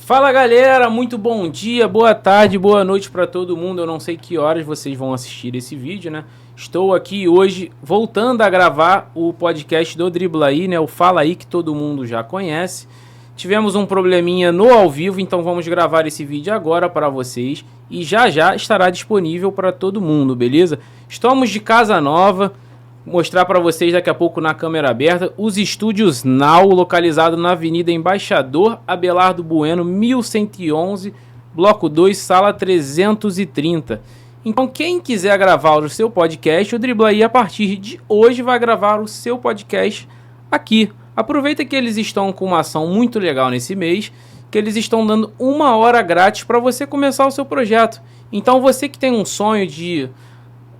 Fala galera, muito bom dia, boa tarde, boa noite para todo mundo. Eu não sei que horas vocês vão assistir esse vídeo, né? Estou aqui hoje voltando a gravar o podcast do Dribla aí, né? O Fala Aí que todo mundo já conhece. Tivemos um probleminha no ao vivo, então vamos gravar esse vídeo agora para vocês e já estará disponível para todo mundo, beleza? Estamos de casa nova. Mostrar para vocês daqui a pouco na câmera aberta os estúdios Now, localizado na Avenida Embaixador Abelardo Bueno, 1111, bloco 2, sala 330. Então quem quiser gravar o seu podcast, o Dribla aí a partir de hoje vai gravar o seu podcast aqui. Aproveita que eles estão com uma ação muito legal nesse mês, que eles estão dando 1 hora grátis para você começar o seu projeto. Então você que tem um sonho de...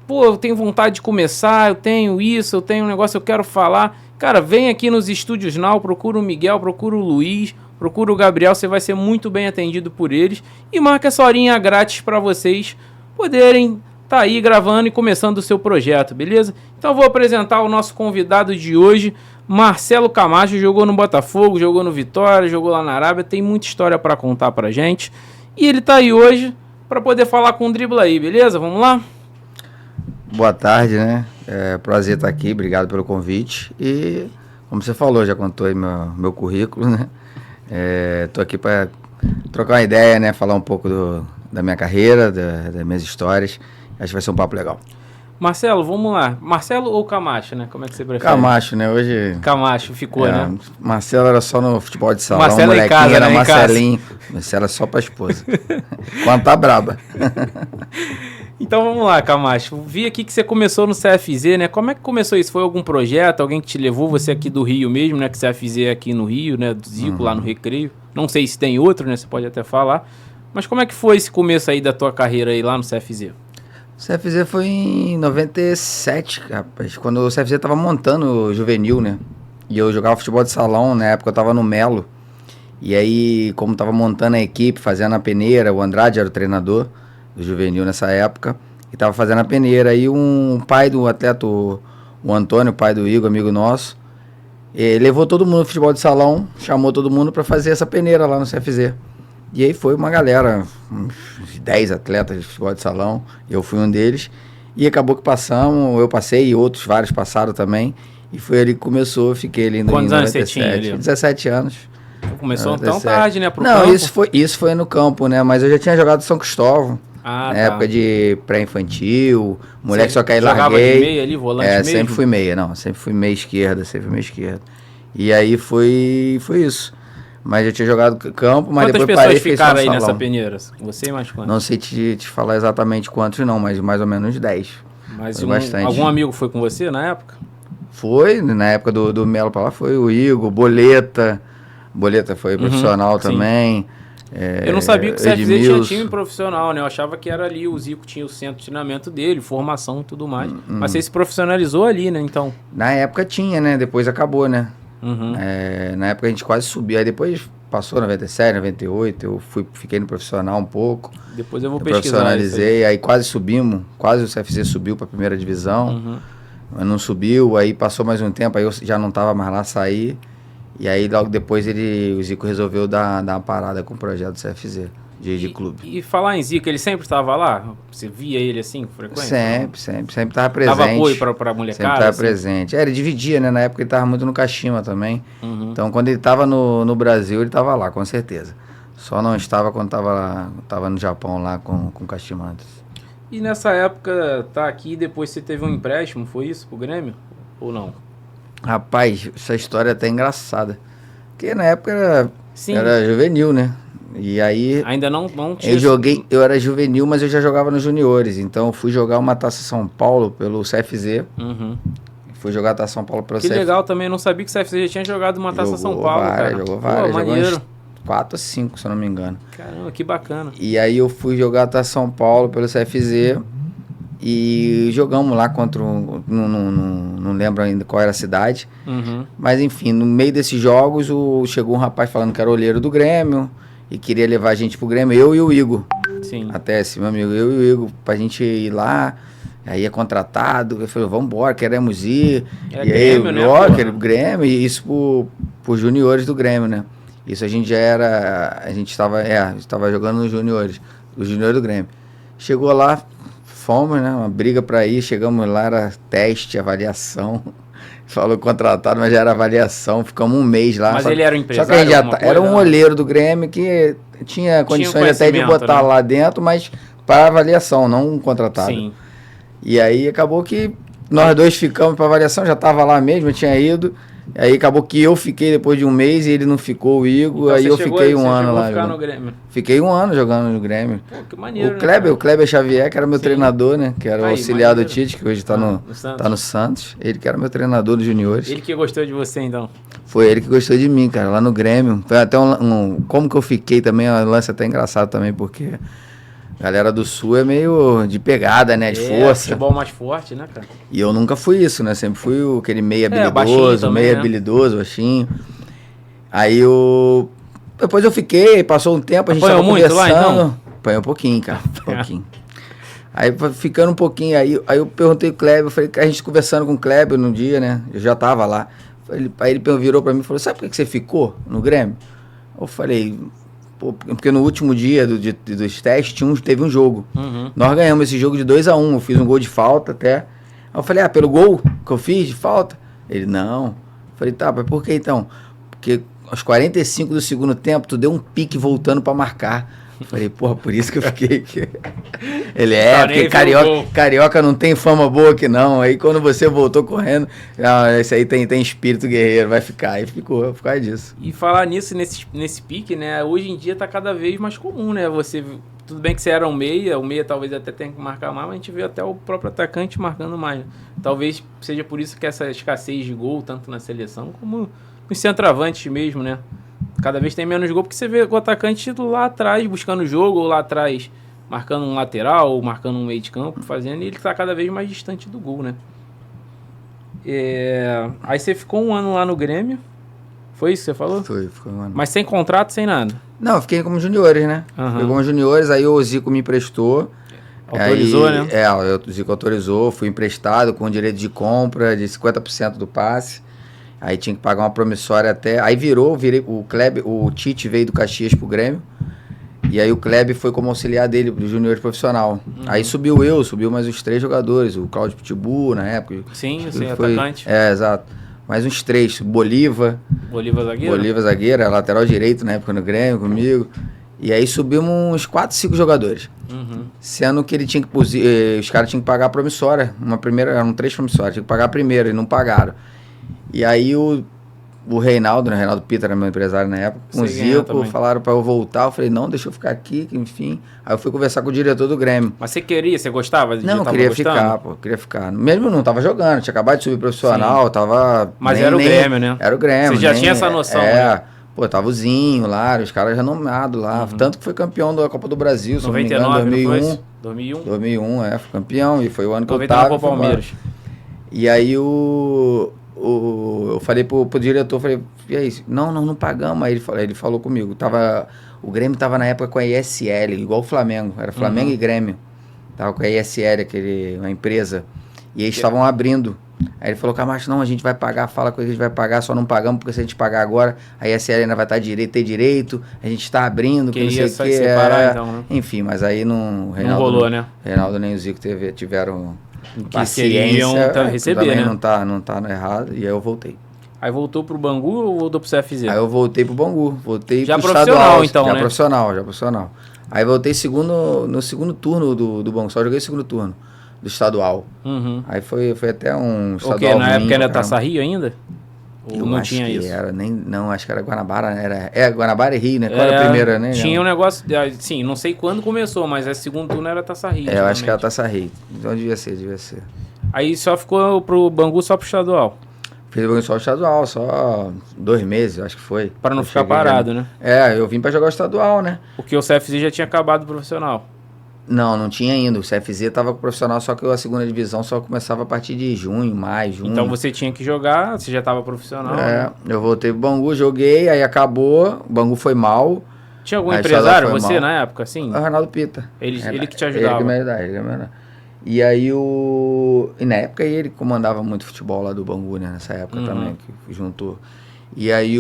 Pô, eu tenho vontade de começar, eu tenho isso, eu tenho um negócio, eu quero falar. Cara, vem aqui nos estúdios Now, procura o Miguel, procura o Luiz, procura o Gabriel, você vai ser muito bem atendido por eles. E marca essa horinha grátis para vocês poderem tá aí gravando e começando o seu projeto, beleza? Então eu vou apresentar o nosso convidado de hoje, Marcelo Camacho. Jogou no Botafogo, jogou no Vitória, jogou lá na Arábia, tem muita história para contar pra gente. E ele tá aí hoje para poder falar com o Dribla aí, beleza? Vamos lá? Boa tarde, né? É prazer estar aqui, obrigado pelo convite. E, como você falou, já contou aí meu currículo, né? Tô aqui para trocar uma ideia, né? Falar um pouco da minha carreira, das minhas histórias. Acho que vai ser um papo legal. Marcelo, vamos lá. Marcelo ou Camacho, né? Como é que você prefere? Camacho, né? Hoje... Camacho ficou, né? Marcelo era só no futebol de salão, Marcelo molequinho, em casa, era né? Marcelinho. Marcelo era só pra esposa. Quando tá braba. Então vamos lá, Camacho. Vi aqui que você começou no CFZ, né? Como é que começou isso? Foi algum projeto? Alguém que te levou? Você aqui do Rio mesmo, né? Que CFZ é aqui no Rio, né? Do Zico, lá no Recreio. Não sei se tem outro, né? Você pode até falar. Mas como é que foi esse começo aí da tua carreira aí lá no CFZ? O CFZ foi em 97, rapaz. Quando o CFZ tava montando o juvenil, né? E eu jogava futebol de salão, na época eu tava no Melo. E aí, como tava montando a equipe, fazendo a peneira, o Andrade era o treinador do juvenil nessa época, e tava fazendo a peneira. Aí um pai do atleta, o Antônio, pai do Igor, amigo nosso, levou todo mundo no futebol de salão, chamou todo mundo para fazer essa peneira lá no CFZ. E aí foi uma galera, uns 10 atletas de futebol de salão, eu fui um deles, e acabou que passamos, eu passei e outros vários passaram também, e foi ali que começou, eu fiquei ali em 97. Quantos anos você tinha ali? 17 anos. Começou tão tarde, né? Pro Não, campo. isso foi no campo, né? Mas eu já tinha jogado São Cristóvão. Na tá. época de pré-infantil, moleque Você só que aí jogava larguei. de meia ali, volante mesmo? Sempre fui meia, sempre fui meia esquerda, E aí foi isso. Mas eu tinha jogado campo, mas quantas depois pessoas parei e ficaram aí salão. nessa peneira? Você e mais quantos? Não sei te falar exatamente quantos não, mas mais ou menos 10. Mas bastante. Algum amigo foi com você na época? Foi, na época do Melo pra lá, foi o Igor, Boleta foi profissional também. Eu não sabia que o CFZ Edmilson. tinha time profissional, né? Eu achava que era ali, o Zico tinha o centro de treinamento dele, formação e tudo mais. Mas você se profissionalizou ali, né, então? Na época tinha, né? Depois acabou, né? Na época a gente quase subiu, aí depois passou 97, 98, eu fiquei no profissional um pouco. Depois eu vou pesquisar. Profissionalizei, aí quase subimos, quase o CFZ subiu para a primeira divisão, mas não subiu, aí passou mais um tempo, aí eu já não estava mais lá, saí. E aí logo depois o Zico resolveu dar uma parada com o projeto do CFZ, de clube. E falar em Zico, ele sempre estava lá? Você via ele assim, com frequência? Sempre estava presente. Dava apoio para molecada? Sempre estava assim? presente. Ele dividia, né? Na época ele estava muito no Kashima também. Então quando ele estava no Brasil, ele estava lá, com certeza. Só não estava quando estava no Japão lá com o Kashima antes. E nessa época, tá aqui, depois você teve um empréstimo, foi isso, pro Grêmio? Ou não? Rapaz, essa história é até engraçada. Porque na época era juvenil, né? E aí Ainda não tinha... eu era juvenil, mas eu já jogava nos juniores. Então eu fui jogar uma Taça São Paulo pelo CFZ. Uhum. Fui jogar a Taça São Paulo pelo Que CFZ. legal também, eu não sabia que o CFC já tinha jogado uma Taça São Paulo, cara. Jogou várias, Pô, jogou maneiro. uns 4 ou 5, se eu não me engano. Caramba, que bacana. E aí eu fui jogar a Taça São Paulo pelo CFZ e jogamos lá contra não lembro ainda qual era a cidade. Uhum. Mas enfim, no meio desses jogos chegou um rapaz falando que era olheiro do Grêmio e queria levar a gente pro Grêmio, eu e o Igor. Sim. Até esse meu amigo, eu e o Igor, pra gente ir lá. Aí é contratado, eu falei, vamos embora, queremos ir. É e Grêmio, aí, né, ó, Grêmio, e isso por juniores do Grêmio, né? Isso a gente já era, a gente estava jogando nos juniores, os juniores do Grêmio. Chegou lá, fomos, né, uma briga pra ir, chegamos lá, era teste, avaliação. Falou contratado, mas já era avaliação, ficamos um mês lá. Mas ele era um empresário? Só que a gente era um olheiro do Grêmio que tinha condições até de botar, né, lá dentro, mas para avaliação, não um contratado. Sim. E aí acabou que nós dois ficamos para avaliação, já estava lá mesmo, eu tinha ido. Aí acabou que eu fiquei depois de um mês e ele não ficou, o Igor. Então, aí eu fiquei um ano lá. Ficar no Grêmio. Fiquei um ano jogando no Grêmio. Pô, que maneiro. O Kleber Xavier, que era meu treinador, né? Que era o auxiliar do Tite, que hoje está no Santos. Ele que era meu treinador dos juniores. Ele que gostou de você, então? Foi ele que gostou de mim, cara, lá no Grêmio. Foi até como que eu fiquei também, um lance até engraçado também, porque a galera do Sul é meio de pegada, né? De força. Futebol mais forte, né, cara? E eu nunca fui isso, né? Sempre fui aquele meio habilidoso, habilidoso, baixinho. Aí depois eu fiquei, passou um tempo, a gente tava conversando. Lá, então? Apanhou um pouquinho, cara. Um pouquinho. Aí ficando um pouquinho, aí eu perguntei o Kleber, eu falei, a gente conversando com o Kleber no dia, né? Eu já tava lá. Aí ele virou pra mim e falou, sabe por que você ficou no Grêmio? Eu falei, porque no último dia dos testes teve um jogo. Uhum. Nós ganhamos esse jogo de 2-1. Eu fiz um gol de falta até. Aí eu falei, pelo gol que eu fiz de falta? Ele, não. Eu falei, tá, mas por que então? Porque aos 45 do segundo tempo, tu deu um pique voltando pra marcar. Eu falei, porra, por isso que eu fiquei aqui. Ele porque carioca não tem fama boa aqui não. Aí quando você voltou correndo, esse aí tem espírito guerreiro, vai ficar. Aí ficou, por causa disso. E falar nisso, nesse pique, né? Hoje em dia tá cada vez mais comum, né? Tudo bem que você era o meia talvez até tenha que marcar mais, mas a gente vê até o próprio atacante marcando mais. Talvez seja por isso que essa escassez de gol, tanto na seleção como nos centroavantes mesmo, né? Cada vez tem menos gol, porque você vê o atacante lá atrás buscando o jogo, ou lá atrás marcando um lateral, ou marcando um meio de campo, fazendo, e ele tá cada vez mais distante do gol, né? Aí você ficou um ano lá no Grêmio, foi isso que você falou? Ficou um ano. Mas sem contrato, sem nada? Não, eu fiquei como juniores, né? Uhum. Fiquei como juniores, aí o Zico me emprestou. Autorizou, né? O Zico autorizou, fui emprestado com direito de compra de 50% do passe. Aí tinha que pagar uma promissória até... Aí o Tite veio do Caxias pro Grêmio. E aí o Kleber foi como auxiliar dele, do junior profissional. Uhum. Aí subiu mais uns 3 jogadores. O Cláudio Pitbull, na época. Sim, atacante. Exato. Mais uns 3. Bolívar zagueiro, era lateral direito na época no Grêmio, comigo. E aí subimos uns 4, 5 jogadores. Uhum. Sendo que ele tinha que... os caras tinham que pagar a promissória. Eram 3 promissórias. Tinha que pagar a primeira e não pagaram. E aí o Reinaldo, né? Reinaldo Pita era meu empresário na época, com o Zico, falaram pra eu voltar. Eu falei, não, deixa eu ficar aqui, enfim. Aí eu fui conversar com o diretor do Grêmio. Mas você gostava de Não, queria ficar. Mesmo não tava jogando, tinha acabado de subir profissional, tava... Mas era o Grêmio, né? Era o Grêmio. Você já tinha essa noção, né? Pô, tava o Zinho lá, os caras já nomeados lá. Uhum. Tanto que foi campeão da Copa do Brasil, se não me engano, 2001. 2001, foi campeão, e foi o ano que eu tava. 99 Palmeiras. E aí eu falei pro diretor, falei, e aí? Não pagamos. Aí ele falou comigo, o Grêmio tava na época com a ISL, igual o Flamengo, era Flamengo e Grêmio. Tava com a ISL, uma empresa, e eles estavam abrindo. Aí ele falou, Camacho, não, a gente vai pagar, fala com ele, a gente vai pagar, só não pagamos, porque se a gente pagar agora, a ISL ainda vai ter direito, a gente tá abrindo, que não sei o que. Separar, então, né? Enfim, mas aí não rolou, né? Reinaldo nem o Zico tiveram... Que queriam receber, também né? não tá no errado, e aí eu voltei. Aí voltou pro Bangu ou voltou pro CFZ? Aí eu voltei pro Bangu, voltei já pro profissional, estadual, então, já né? profissional. Aí voltei no segundo turno do Bangu, só joguei segundo turno do estadual. Uhum. Aí foi até um estadual. O quê? Na época era Taça Rio ainda? Ou Eu não acho tinha que isso? não, acho que era Guanabara, Guanabara e Rio, né? Qual era a primeira, né? Tinha um negócio, sim, não sei quando começou, mas a segundo turno era Taça Rio. Eu acho que era antigamente. Taça Rio. Então devia ser. Aí só ficou pro Bangu só pro estadual, Fiz o só estadual, só 2 meses, acho que foi. para não Eu ficar cheguei parado, né? eu vim pra jogar o estadual, né? Porque o CFZ já tinha acabado o profissional. Não tinha ainda. O CFZ tava com o profissional, só que a segunda divisão só começava a partir de junho, junho. Então você tinha que jogar, você já tava profissional, né? Eu voltei pro Bangu, joguei, aí acabou, o Bangu foi mal. Tinha algum Aí o empresário, estadual foi você, mal. na época, assim? O Ronaldo Pita. Ele que te Ele ajudava. que me ajudava, ele que me ajudava. E aí E na época ele comandava muito futebol lá do Bangu, né? Nessa época também, que juntou. E aí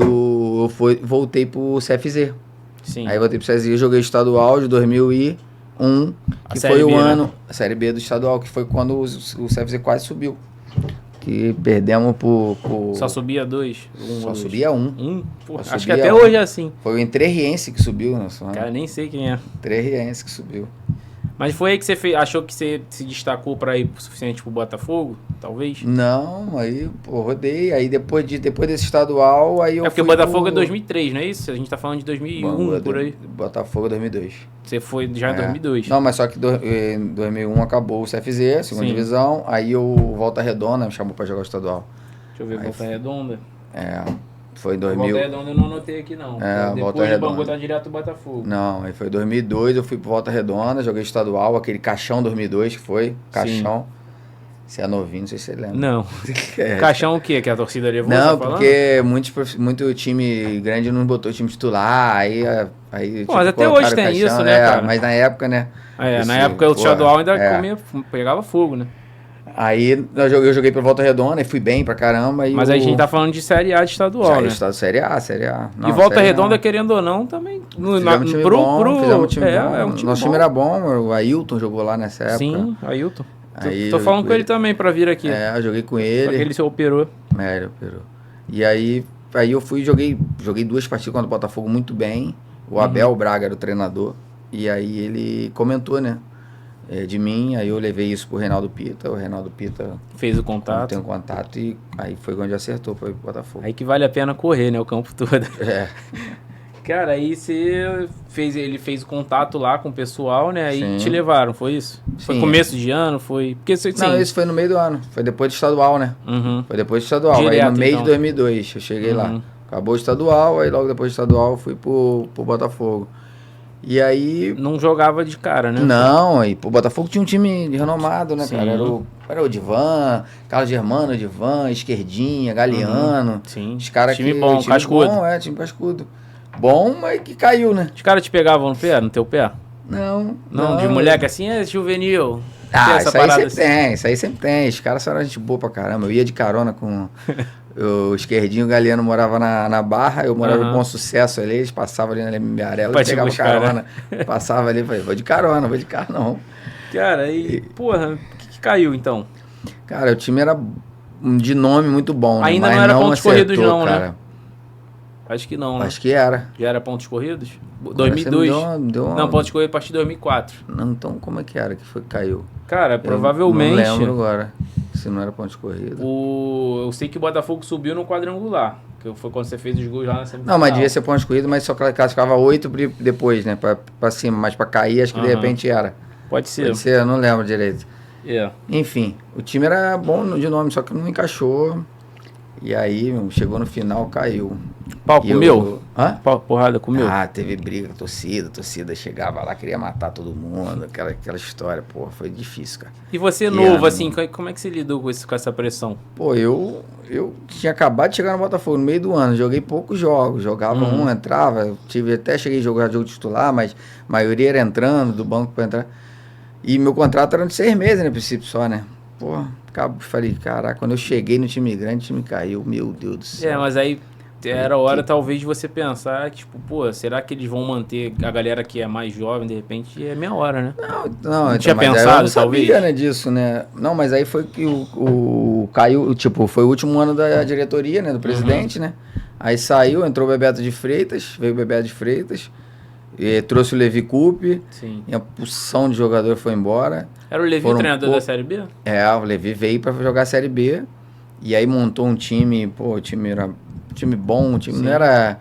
voltei pro CFZ. Sim. Aí voltei pro CFZ, joguei estadual de 2001, A que Série foi o B, ano, né? a Série B do estadual, que foi quando o CFZ quase subiu. Que perdemos por Só subia dois? só subia um. Porra, Só acho que subia até um. hoje é assim. Foi o Entrerriense que subiu, né? Cara, nem sei quem é. Entrerriense que subiu. Mas foi aí que você achou que você se destacou pra ir o suficiente pro Botafogo? Talvez? Não, aí, pô, rodei. Aí depois desse estadual, aí eu É porque o fui Botafogo é pro 2003, não é isso? A gente tá falando de 2001, Bangu, por aí. Botafogo 2002. Você foi já em 2002. Não, mas só que em 2001 acabou o CFZ, segunda Sim. divisão. Aí o Volta Redonda me chamou pra jogar o estadual. Deixa eu ver, Aí Volta Redonda. Foi em Volta 2000. Redonda eu não anotei aqui, não. Volta Depois do Redonda. Bangu tá direto do Botafogo. Não, aí foi 2002, eu fui pro Volta Redonda, joguei estadual, aquele Caixão 2002 que foi, Caixão. Você é novinho, não sei se você lembra. Não. É. Caixão o quê? Que a torcida levou? Não, tá falando? porque muito time grande não botou time titular, aí Pô, mas até hoje tem isso, né, cara? Mas na época, né? Na época o estadual ainda é. pegava fogo, né? Aí eu joguei pra Volta Redonda e fui bem pra caramba. Mas aí a gente tá falando de Série A de estadual, né? Estado Série A. Não, E Volta Série A. Redonda, querendo ou não, também. Fizemos time bom, fizemos time bom. É um time Nosso bom. time era bom, o Ailton jogou lá nessa época. Sim, Ailton. Aí Tô eu falando com com ele ele. também pra vir aqui. Eu joguei com Só ele. que ele se operou. Ele operou. E aí eu fui joguei 2 partidas contra o Botafogo muito bem. O Abel Braga era o treinador. E aí ele comentou, né? De mim, aí eu levei isso pro Reinaldo Pita. O Reinaldo Pita Fez o contato. tem um contato e aí foi onde acertou para ir pro Botafogo. Aí que vale a pena correr, né? O campo todo. É. Cara, aí ele fez o contato lá com o pessoal, né? Aí Sim. te levaram, foi isso? Foi Sim. começo de ano, foi... Porque você... Não, isso foi no meio do ano. Foi depois do estadual, né? Uhum. Foi depois do estadual. Direto, aí no meio então. de 2002 eu cheguei lá. Acabou o estadual, aí logo depois do estadual eu fui pro Botafogo. E aí... Não jogava de cara, né? Não, aí o Botafogo tinha um time renomado, né, Sim. cara? Era o Divan, Carlos Germano, Divan, Esquerdinha, Galeano. Sim. Os caras Time bom, cascudo. Bom, time cascudo. Bom, mas que caiu, né? Os caras te pegavam no pé, no teu pé? Não. Não, de moleque assim, é juvenil. Tem Ah, essa isso aí parada sempre tem, isso aí sempre tem. Os caras são gente boa pra caramba. Eu ia de carona com o Esquerdinho, o Galeano morava na Barra, eu morava em Bom Sucesso ali, eles passavam ali na Lembiarela, Pra te pegavam buscar, carona, passava ali, falei, vou de carona, não vou de carro não. Cara, porra, o que caiu então? Cara, o time era de nome muito bom, né? Ainda mas não era não pontos corridos acertou, não, né? cara. Acho que não, né? Acho que era. Já era pontos corridos? Agora 2002? você me deu uma- Não, pontos corridos a partir de 2004. Não, então como é que era que foi que caiu? Cara, Eu provavelmente... não lembro agora, se não era ponto de corrida. Eu sei que o Botafogo subiu no quadrangular. Que foi quando você fez os gols lá na semifinal. Não, mas devia ser ponto de corrida, mas só classificava 8 depois, né? Pra cima, mas pra cair acho que de repente era. Pode ser. Pode ser, eu não lembro direito. É. Enfim, o time era bom de nome, só que não encaixou. E aí, chegou no final, caiu. Pau E comeu? Hã? Porrada comeu? Ah, teve briga, torcida chegava lá, queria matar todo mundo, aquela história, pô, foi difícil, cara. E você Que novo, ano. assim, como é que você lidou com essa pressão? Pô, eu tinha acabado de chegar no Botafogo no meio do ano, joguei poucos jogos, jogava entrava, até cheguei a jogar jogo titular, mas a maioria era entrando, do banco pra entrar. E meu contrato era de 6 meses, né, princípio só, né? Pô, falei, caraca, quando eu cheguei no time grande, o time caiu, meu Deus do céu. Mas aí era hora talvez de você pensar, tipo, pô, será que eles vão manter a galera que é mais jovem, de repente é meia hora, né? Não tinha mas aí pensado, eu não sabia, talvez? né, disso, né? Não, mas aí foi que o caiu, tipo, foi o último ano da diretoria, né, do presidente, né? Aí saiu, entrou o Bebeto de Freitas, veio o Bebeto de Freitas, trouxe o Levi Coupe, Sim. e a porção de jogador foi embora. Era o Levi Foram treinador da Série B? O Levi veio para jogar a Série B E aí montou um time, pô, o time era um time bom, o time não era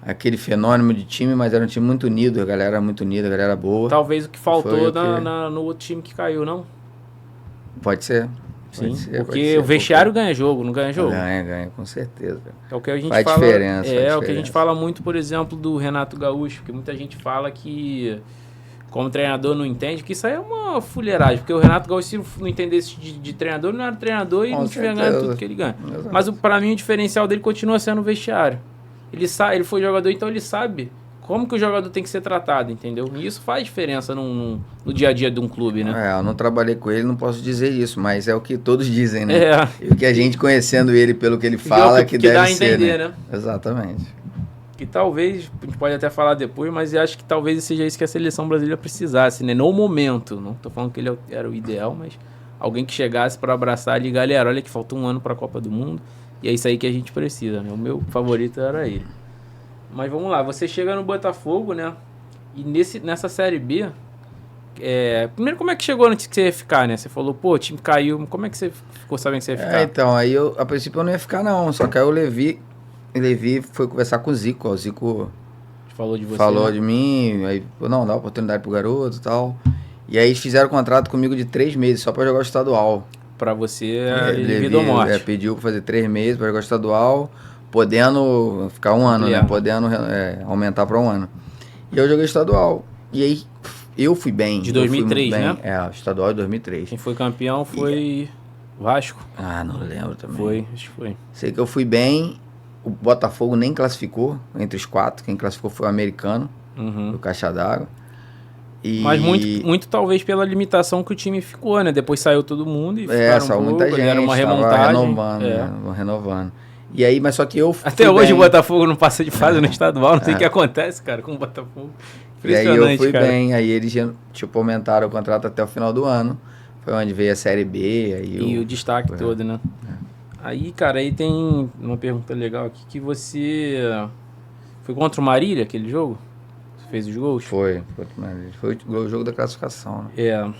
aquele fenômeno de time, mas era um time muito unido, a galera era muito unida, a galera era boa. Talvez o que faltou no outro time que caiu, não? Pode ser. Sim, porque o vestiário ganha jogo, não ganha jogo? Ganha, com certeza. É o que a gente faz fala. Diferença, é o que a gente fala muito, por exemplo, do Renato Gaúcho, porque muita gente fala que, como treinador, não entende, que isso aí é uma fuleiragem, porque o Renato Gaúcho, se não entendesse de treinador, ele não era treinador e não tiver ganhando tudo que ele ganha. Exato. Mas pra mim o diferencial dele continua sendo o vestiário. Ele foi jogador, então ele sabe como que o jogador tem que ser tratado, entendeu? E isso faz diferença no dia a dia de um clube, né? Eu não trabalhei com ele, não posso dizer isso, mas é o que todos dizem, né? E o que a gente conhecendo ele pelo que ele fala, que deve dá a ser, entender, né? Exatamente. Que talvez, a gente pode até falar depois, mas eu acho que talvez seja isso que a seleção brasileira precisasse, né? No momento, não tô falando que ele era o ideal, mas alguém que chegasse para abraçar ali, galera, olha que falta um ano para a Copa do Mundo, e é isso aí que a gente precisa, né? O meu favorito era ele. Mas vamos lá, você chega no Botafogo, né? E nessa Série B, primeiro, como é que chegou antes que você ia ficar, né? Você falou, pô, o time caiu, como é que você ficou sabendo que você ia ficar? Então, aí a princípio eu não ia ficar não, só que aí o Levi foi conversar com o Zico, ó, o Zico falou de você, falou, né? de mim, aí, não, dá oportunidade pro garoto e tal. E aí eles fizeram um contrato comigo de 3 meses, só pra jogar o estadual. Pra você, vida ou morte. Pediu pra fazer 3 meses pra jogar o estadual, podendo ficar um ano, né? Podendo aumentar pra um ano. E eu joguei estadual. E aí eu fui bem. De 2003, né? O estadual de 2003. Quem foi campeão foi Vasco. Não lembro também. Foi, acho que foi. Sei que eu fui bem. O Botafogo nem classificou entre os 4. Quem classificou foi o Americano, do Caixa d'Água. Mas muito talvez pela limitação que o time ficou, né? Depois saiu todo mundo e saiu muita gente. Era uma remontagem. Renovando. E aí, mas só que eu até hoje o Botafogo não passa de fase no estadual, não sei o que acontece, cara, com o Botafogo. E aí eu fui bem, aí eles aumentaram o contrato até o final do ano. Foi onde veio a Série B. Aí o destaque todo, né? Aí, cara, aí tem uma pergunta legal aqui, que você foi contra o Marília, aquele jogo? Você fez os gols? Foi contra o Marília. Foi o jogo da classificação, né?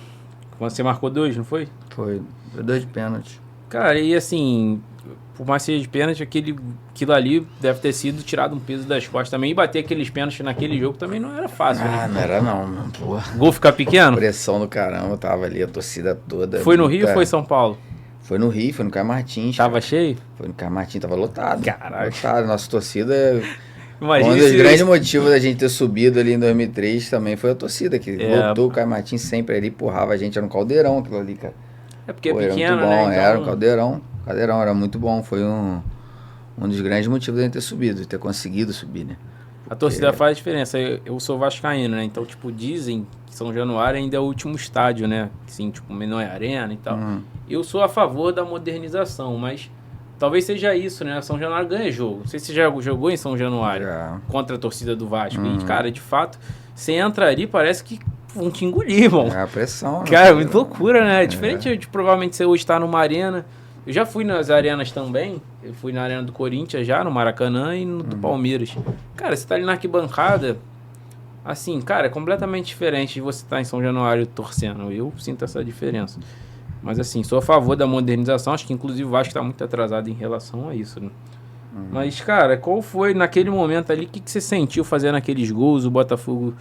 Você marcou 2, não foi? Foi 2 de pênalti. Cara, e assim, por mais seja de pênalti, aquilo ali deve ter sido tirado um peso das costas também. E bater aqueles pênaltis naquele jogo também não era fácil, né? Não era não, mano. Porra. O gol ficar pequeno? Pressão do caramba, tava ali a torcida toda. Foi no Rio ou foi em São Paulo? Foi no Rio, foi no Caio Martins. Tava cheio? Foi no Caio Martins, tava lotado. Caralho. Lotado. Nossa torcida... Imagina um dos grandes motivos da gente ter subido ali em 2003 também foi a torcida, que lotou o Caio Martins sempre ali, empurrava a gente, era um caldeirão aquilo ali, cara. Porque é pequeno, muito bom, né? Então... Era um caldeirão, era muito bom, foi um dos grandes motivos da gente ter subido, de ter conseguido subir, né? A torcida faz diferença, eu sou vascaíno, né? Então, tipo, dizem que São Januário ainda é o último estádio, né? Assim, tipo, menor arena e tal. Eu sou a favor da modernização, mas... talvez seja isso, né? São Januário ganha jogo. Não sei se você já jogou em São Januário contra a torcida do Vasco. E, cara, de fato, você entra ali, parece que vão te engolir, irmão. É a pressão. Cara, muito loucura, né? Diferente de provavelmente você hoje estar numa arena. Eu já fui nas arenas também. Eu fui na arena do Corinthians já, no Maracanã e no do Palmeiras. Cara, você tá ali na arquibancada, assim, cara, é completamente diferente de você estar em São Januário torcendo. Eu sinto essa diferença. Mas assim, sou a favor da modernização. Acho que inclusive o Vasco está muito atrasado em relação a isso, né? Mas, cara, qual foi naquele momento ali, o que você sentiu fazendo aqueles gols, o Botafogo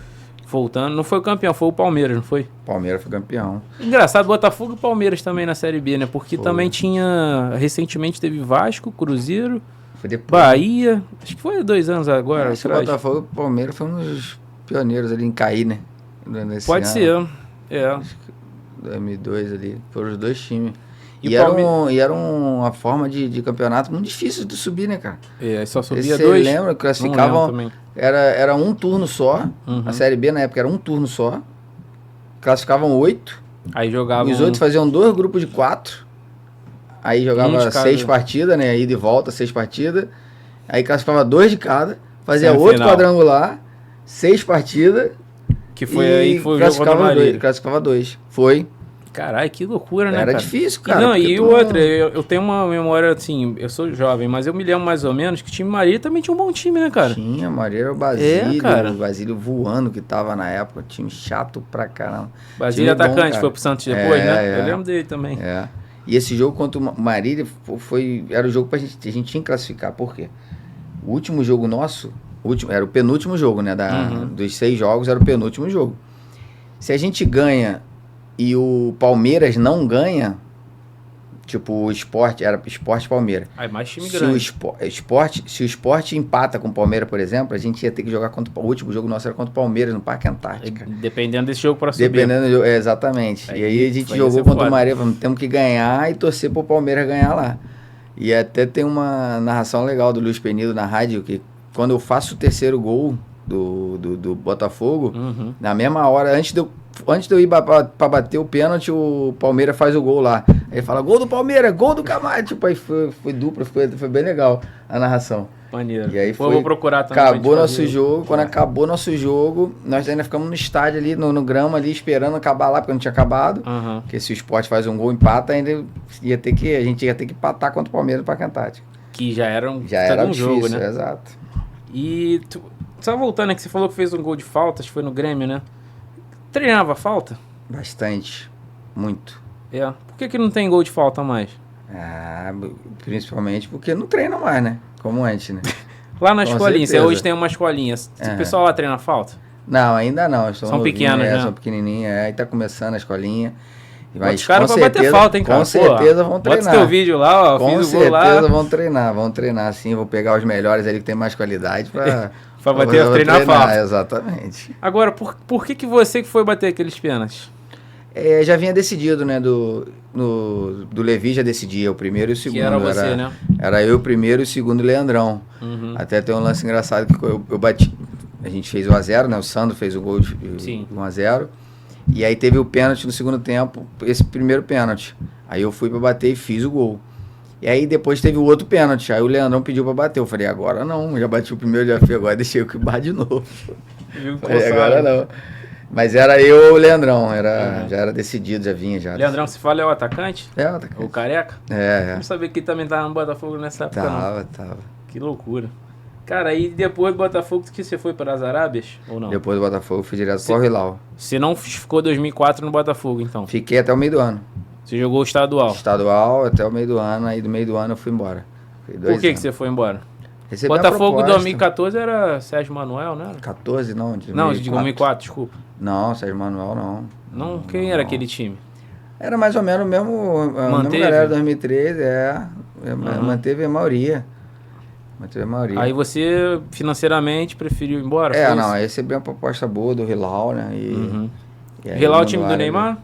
voltando? Não foi o campeão, foi o Palmeiras, não foi? Palmeiras foi campeão. Engraçado, Botafogo e Palmeiras também na Série B, né? Porque também tinha, recentemente teve Vasco, Cruzeiro, foi depois, Bahia, acho que foi 2 anos agora. Acho que o Botafogo e o Palmeiras foi um dos pioneiros ali em cair, né? Pode ser, 2002 ali, foram os 2 times. E era uma forma de campeonato muito difícil de subir, né, cara? Só subia 2. Você lembra que classificavam... Era um turno só. A Série B na época era um turno só. Classificavam 8. Aí jogavam... Os 8 faziam 2 grupos de 4. Aí jogava 6 partidas, né? Ida e volta, 6 partidas. Aí classificava 2 de cada. Fazia outro quadrangular. 6 partidas. Que foi aí que foi o jogo contra o Marília. Classificava 2. Foi. Caralho, que loucura, né, Era cara? difícil, cara. E outra, eu tenho uma memória, assim, eu sou jovem, mas eu me lembro mais ou menos que o time Marília também tinha um bom time, né, cara? Tinha, Marília era o Basílio, o Basílio voando que tava na época, time chato pra caramba. Basílio atacante, foi pro Santos depois, né? Eu lembro dele também. E esse jogo contra o Marília era o jogo a gente tinha que classificar. Por quê? O último jogo nosso, era o penúltimo jogo, né? Dos 6 jogos, era o penúltimo jogo. Se a gente ganha e o Palmeiras não ganha, tipo, o Sport, era Sport Palmeiras. Aí mais time grande. Se o Sport empata com o Palmeiras, por exemplo, a gente ia ter que jogar contra o último jogo nosso era contra o Palmeiras no Parque Antártica. Dependendo desse jogo para subir. Dependendo do jogo, exatamente. E aí a gente jogou contra o Marília, temos que ganhar e torcer pro Palmeiras ganhar lá. E até tem uma narração legal do Luiz Penido na rádio, que quando eu faço o terceiro gol do Botafogo, na mesma hora, antes de eu ir pra bater o pênalti, o Palmeiras faz o gol lá. Aí fala, gol do Palmeiras, gol do Camargo. Tipo, aí foi dupla, foi bem legal a narração. Maneiro. E aí eu vou procurar também. Acabou nosso jogo. Quando acabou nosso jogo, nós ainda ficamos no estádio ali, no grama ali, esperando acabar lá, porque não tinha acabado. Porque se o Sport faz um gol, empata, ainda a gente ia ter que empatar contra o Palmeiras no Parque Antártico. Que já era um difícil, jogo, né? Exato. E só voltando, que você falou que fez um gol de falta, acho que foi no Grêmio, né? Treinava falta? Bastante. Muito. Por que não tem gol de falta mais? Principalmente porque não treina mais, né? Como antes, né? Lá na escolinha, você hoje tem uma escolinha. O pessoal lá treina falta? Não, ainda não. São pequenos, né? São pequenininhos, aí tá começando a escolinha. Mas os caras vão bater falta, hein, cara? Com certeza vão treinar. Bota teu vídeo lá, ó. Com certeza vão treinar sim. Vou pegar os melhores ali que tem mais qualidade pra treinar falta. Exatamente. Agora, por que você que foi bater aqueles pênaltis? Já vinha decidido, né? Do Levi já decidia, o primeiro e o segundo. Que era você, né? Era eu o primeiro e o segundo Leandrão. Até tem um lance engraçado que eu bati. A gente fez 1-0, né? O Sandro fez o gol de 1-0. E aí teve o pênalti no segundo tempo, esse primeiro pênalti. Aí eu fui pra bater e fiz o gol. E aí depois teve o outro pênalti. Aí o Leandrão pediu pra bater. Eu falei, agora não, já bati o primeiro, já fiz, agora deixei eu que bate de novo. Falei, agora não. Mas era eu e o Leandrão, já era decidido, já vinha já. Leandrão, se fala, é o atacante? É o atacante. O careca? Não sabia que ele também tava no Botafogo nessa época, Tava. Que loucura. Cara, aí depois do Botafogo, que você foi para as Arábias, ou não? Depois do Botafogo, eu fui direto para o Hilal. Você não ficou 2004 no Botafogo, então? Fiquei até o meio do ano. Você jogou o estadual? Estadual até o meio do ano, aí do meio do ano eu fui embora. Por que você foi embora? Recebi Botafogo 2014 era Sérgio Manuel, não era? 14 não, de 2004. Não, de 2004, desculpa. Não, Sérgio Manuel não. Não, quem era aquele time? Era mais ou menos o mesmo galera de 2013, manteve a maioria. Aí você, financeiramente, preferiu ir embora? Não, aí recebi uma proposta boa do Hilal, né? Hilal é o time do Neymar?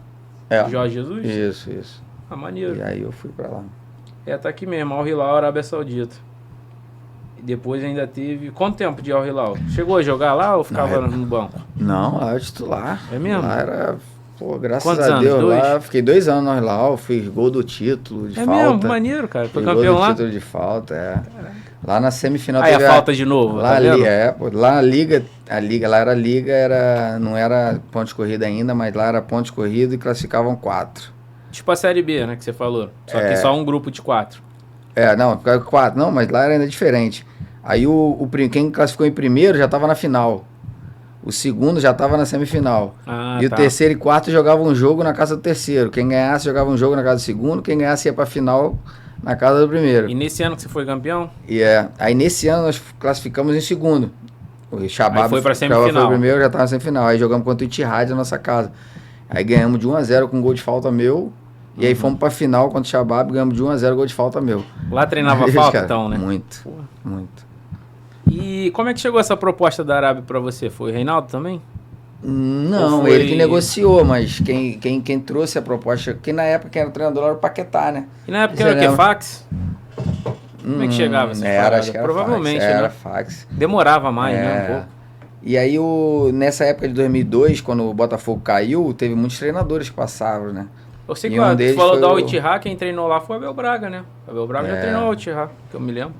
Jorge Jesus? Isso. Maneiro. E aí eu fui pra lá. Tá aqui mesmo, Al Hilal, Arábia Saudita. E depois ainda teve... Quanto tempo de Al Hilal? Chegou a jogar lá ou ficava no banco? Não, lá era titular. É mesmo? Lá era... Pô, graças Quantos a Deus, anos? lá fiquei 2 anos no Hilal, fiz gol do título de falta. É mesmo, maneiro, cara. Foi campeão gol do lá? título de falta, Lá na semifinal Aí a falta de novo, lá, tá vendo? lá na liga, lá era liga, não era ponto de corrida ainda, mas lá era ponto de corrida e classificavam 4. Tipo a Série B, né, que você falou. Só que só um grupo de 4. Não, ficava 4. Não, mas lá era ainda diferente. Aí quem classificou em primeiro já tava na final. O segundo já estava na semifinal. O terceiro e quarto jogavam um jogo na casa do terceiro. Quem ganhasse jogava um jogo na casa do segundo. Quem ganhasse ia para a final na casa do primeiro. E nesse ano que você foi campeão? Aí nesse ano nós classificamos em segundo. O Shabab foi para semifinal. Foi o primeiro, já estava na semifinal. Aí jogamos contra o Ittihad na nossa casa. Aí ganhamos de 1-0 com um gol de falta meu. E aí fomos para a final contra o Shabab, ganhamos de 1-0 gol de falta meu. Lá treinava falta, então, né? Muito. E como é que chegou essa proposta da Arábia para você? Foi o Reinaldo também? Não, ele que negociou, mas quem trouxe a proposta, que na época quem era o treinador era o Paquetá, né? E na época era o que? Fax? Como é que chegava essa acho que era provavelmente, fax, né? Era fax. Demorava mais, né? Um pouco. E aí, nessa época de 2002, quando o Botafogo caiu, teve muitos treinadores que passavam, né? Eu sei que você falou da Ittihad, quem treinou lá foi o Abel Braga, né? O Abel Braga já treinou o Ittihad, que eu me lembro.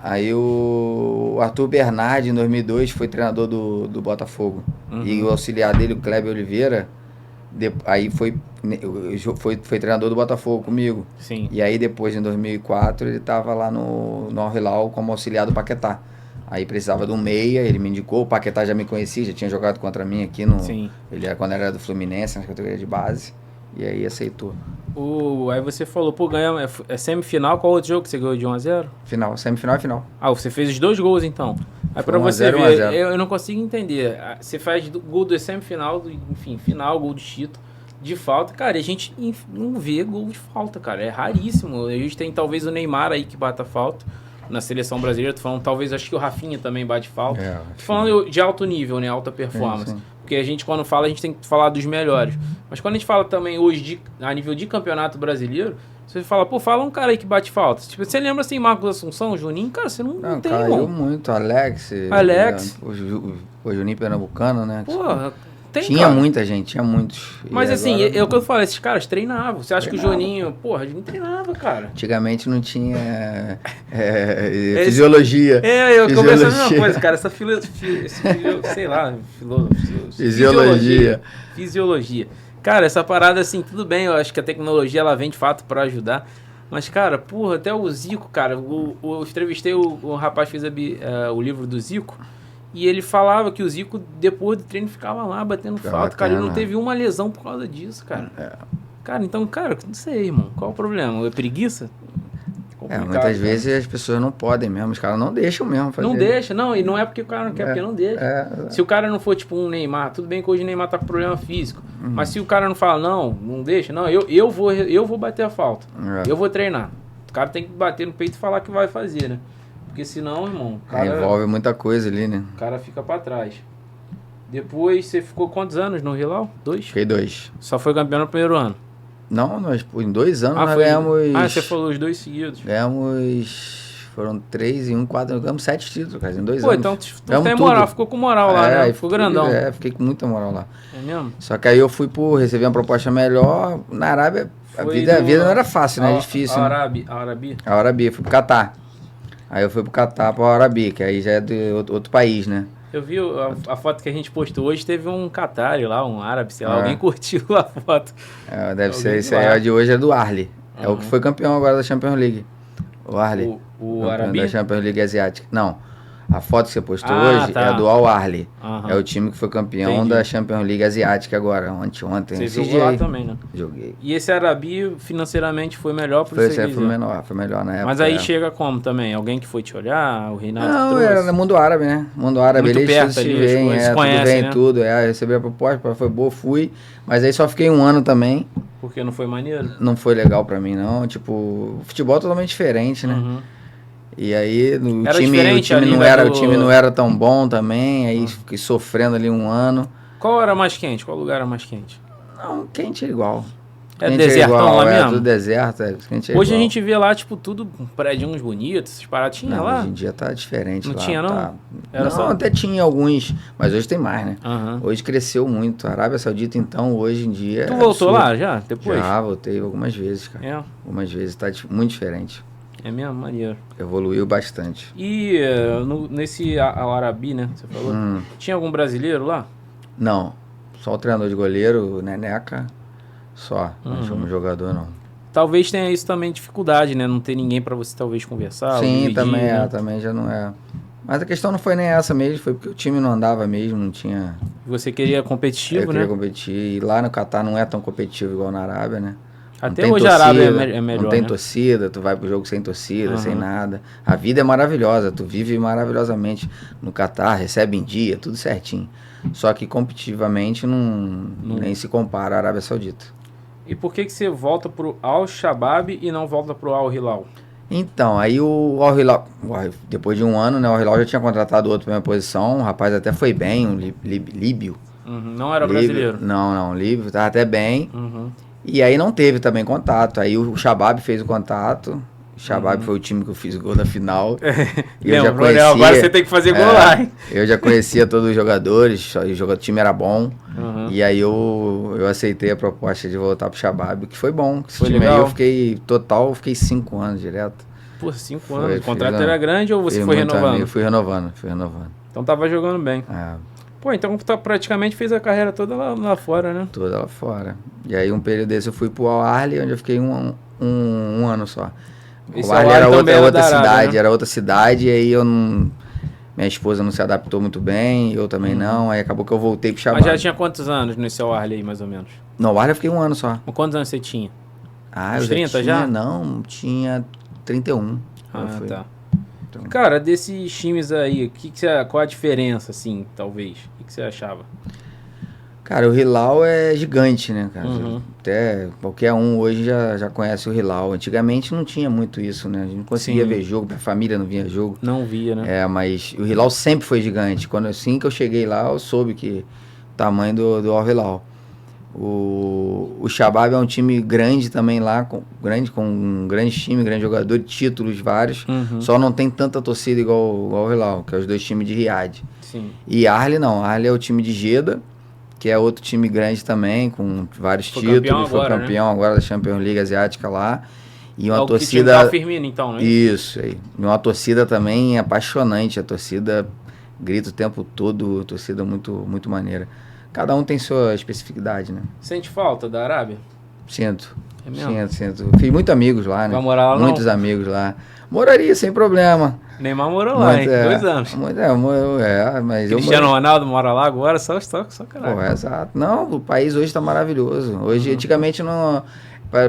Aí o Arthur Bernardi, em 2002, foi treinador do Botafogo. E o auxiliar dele, o Kleber Oliveira, aí foi treinador do Botafogo comigo. Sim. E aí depois, em 2004, ele estava lá no Al Hilal como auxiliar do Paquetá. Aí precisava de um meia, ele me indicou, o Paquetá já me conhecia, já tinha jogado contra mim aqui no... Sim. Quando era do Fluminense, na categoria de base. E aí aceitou. Aí você falou, pô, ganhamos, é semifinal, qual outro jogo que você ganhou de 1-0? Final, semifinal e final. Ah, você fez os 2 gols então. Aí pra 1 a você 0, 1 a ver, 0. eu não consigo entender. Você faz gol do semifinal, enfim, final, gol de título, de falta. Cara, a gente não vê gol de falta, cara. É raríssimo. A gente tem talvez o Neymar aí que bata falta na seleção brasileira. Tô falando, talvez, acho que o Rafinha também bate falta. Tô falando de alto nível, né? Alta performance. Sim. Porque a gente, quando fala, a gente tem que falar dos melhores. Mas quando a gente fala também hoje a nível de campeonato brasileiro, você fala, pô, fala um cara aí que bate falta. Tipo, você lembra assim, Marcos Assunção, Juninho? Cara, você não tem, caiu irmão. muito, Alex. O Juninho Pernambucano, né? Porra, tinha cara. Muita gente, tinha muitos. Mas assim, é o que eu falo, esses caras treinavam. Você acha que o Juninho, porra, Juninho treinava, cara. Antigamente não tinha fisiologia. Eu comecei a mesma coisa, cara. Essa sei lá, fisiologia. Cara, essa parada assim, tudo bem, eu acho que a tecnologia ela vem de fato pra ajudar. Mas, cara, porra, até o Zico, cara, eu entrevistei o rapaz que fez o livro do Zico. E ele falava que o Zico, depois do treino, ficava lá batendo falta. Cara, ele não teve uma lesão por causa disso, cara. Cara, então, cara, não sei, irmão. Qual o problema? É preguiça? Muitas vezes as pessoas não podem mesmo. Os caras não deixam mesmo fazer. Não deixa, não. E não é porque o cara não quer, porque não deixa. Se o cara não for, tipo, um Neymar, tudo bem que hoje o Neymar tá com problema físico. Mas se o cara não fala, não deixa, não, eu vou bater a falta. Eu vou treinar. O cara tem que bater no peito e falar que vai fazer, né? Porque senão, irmão... Cara, envolve muita coisa ali, né? O cara fica pra trás. Depois, você ficou quantos anos no Hilal? 2? Fiquei 2. Só foi campeão no primeiro ano? Não, nós em 2 anos nós ganhamos... você falou os 2 seguidos. Ganhamos... Foram 3 e 1, 4... Ganhamos 7 títulos, cara, em 2 anos. Pô, então tu tem moral, ficou com moral lá, né? Ficou grandão. Fiquei com muita moral lá. É mesmo? Só que aí eu fui receber uma proposta melhor. Na Arábia, a vida não era fácil, né? É difícil. A Arábia, fui pro Catar. Aí eu fui pro Catar, pro Arabi, que aí já é de outro país, né? Eu vi a foto que a gente postou hoje, teve um Qatari lá, um árabe, sei lá, alguém curtiu a foto. Deve ser, esse aí de hoje é do Arli. É o que foi campeão agora da Champions League. O Arli. O Arabi? Da Champions League Asiática. Não. A foto que você postou hoje é do Al Ahly. É o time que foi campeão da Champions League Asiática agora, ontem. Você jogou lá também, né? Joguei. E esse Arabi, financeiramente, foi melhor pro Foi melhor na época. Mas aí chega como também? Alguém que foi te olhar? O Reinaldo Não, trouxe? era no mundo árabe, né? Mundo árabe, muito perto ali, eles conhecem, tudo. Recebi a proposta, foi boa, fui. Mas aí só fiquei 1 ano também. Porque não foi maneiro? Não foi legal pra mim, não. Tipo, futebol é totalmente diferente, né? E aí o time não era tão bom também, aí fiquei sofrendo ali 1 ano. Qual era mais quente? Qual lugar era mais quente? Não, quente é igual. É desertão lá mesmo? Tudo deserto, quente é hoje igual. A gente vê lá, tipo, tudo prédios bonitos, essas paradas. Tinha lá? Hoje em dia tá diferente lá. Não tinha, não? Tá... até tinha alguns, mas hoje tem mais, né? Hoje cresceu muito. A Arábia Saudita, então, hoje em dia... Tu voltou lá já, depois? Já, voltei algumas vezes, cara. Algumas vezes, tá muito diferente. É mesmo? Maneiro. Evoluiu bastante. E nesse Al Arabi, né, você falou, tinha algum brasileiro lá? Não, só o treinador de goleiro, o Neneca, só. Não tinha um jogador, não. Talvez tenha isso também, dificuldade, né? Não ter ninguém pra você talvez conversar. Sim, dividir, também né? Também já não é. Mas a questão não foi nem essa mesmo, foi porque o time não andava mesmo, não tinha... Você queria competitivo, Eu queria competir, e lá no Catar não é tão competitivo igual na Arábia, né? Até hoje a Arábia é melhor, não tem né? torcida, tu vai pro jogo sem torcida, sem nada. A vida é maravilhosa, tu vive maravilhosamente no Catar, recebe em dia, tudo certinho. Só que competitivamente nem se compara à Arábia Saudita. E por que você volta pro Al-Shabaab e não volta pro Al-Hilal? Então, aí o Al-Hilal, depois de 1 ano, né, o Al-Hilal já tinha contratado outro pra minha posição, o rapaz até foi bem, um líbio. Não era brasileiro? Não, líbio, tava até bem. E aí não teve também contato. Aí o Shabab fez o contato. O Shabab foi o time que eu fiz o gol na final. Eu já conhecia, agora você tem que fazer gol lá, hein? Eu já conhecia todos os jogadores, o time era bom. E aí eu aceitei a proposta de voltar pro Shabab, que foi bom. Esse time legal. aí eu fiquei 5 anos direto. Por 5 anos. O contrato era grande ou você foi renovando? Eu fui renovando. Então tava jogando bem. Pô, então praticamente fez a carreira toda lá fora, né? Toda lá fora. E aí um período desse eu fui pro Al Ahly, onde eu fiquei um ano só. O Ahly era outra cidade, né? Era outra cidade, e aí minha minha esposa não se adaptou muito bem, eu também não, aí acabou que eu voltei pro Shabab. Mas já tinha quantos anos nesse Al Ahly aí, mais ou menos? No Al Ahly eu fiquei 1 ano só. Com quantos anos você tinha? Ah, Uns eu 30 tinha, já? Não, tinha 31. Ah, foi. tá. Então, Cara, desses times aí, qual a diferença, assim, talvez? O que você achava? cara, o Hilal é gigante, né, cara? Uhum. Até qualquer um hoje já conhece o Hilal. Antigamente não tinha muito isso, né? A gente não conseguia Sim. ver jogo, minha família não via jogo. Não via, né? É, mas o Hilal sempre foi gigante. Assim que eu cheguei lá, eu soube que o tamanho do Al Hilal. O Shabab é um time grande também lá, com um grande time, grande jogador, títulos vários. Uhum. Só não tem tanta torcida igual o Hilal, que é os dois times de Riad. Sim. E Arli não, Arli é o time de Jeddah, que é outro time grande também, com vários títulos. Foi campeão agora da Champions League Asiática lá. E uma torcida. Que time Firmino, então, né? Isso aí. E uma torcida também apaixonante. A torcida grita o tempo todo, torcida muito, muito maneira. Cada um tem sua especificidade, né? Sente falta da Arábia? Sinto. É mesmo? Sinto. Fiz muitos amigos lá, né? Vai morar lá, muitos amigos lá. Moraria sem problema. Neymar morou lá, hein? 2 anos. Mas Cristiano Ronaldo mora lá agora, só caralho. Pô, exato. Não, o país hoje tá maravilhoso. Hoje, antigamente, não...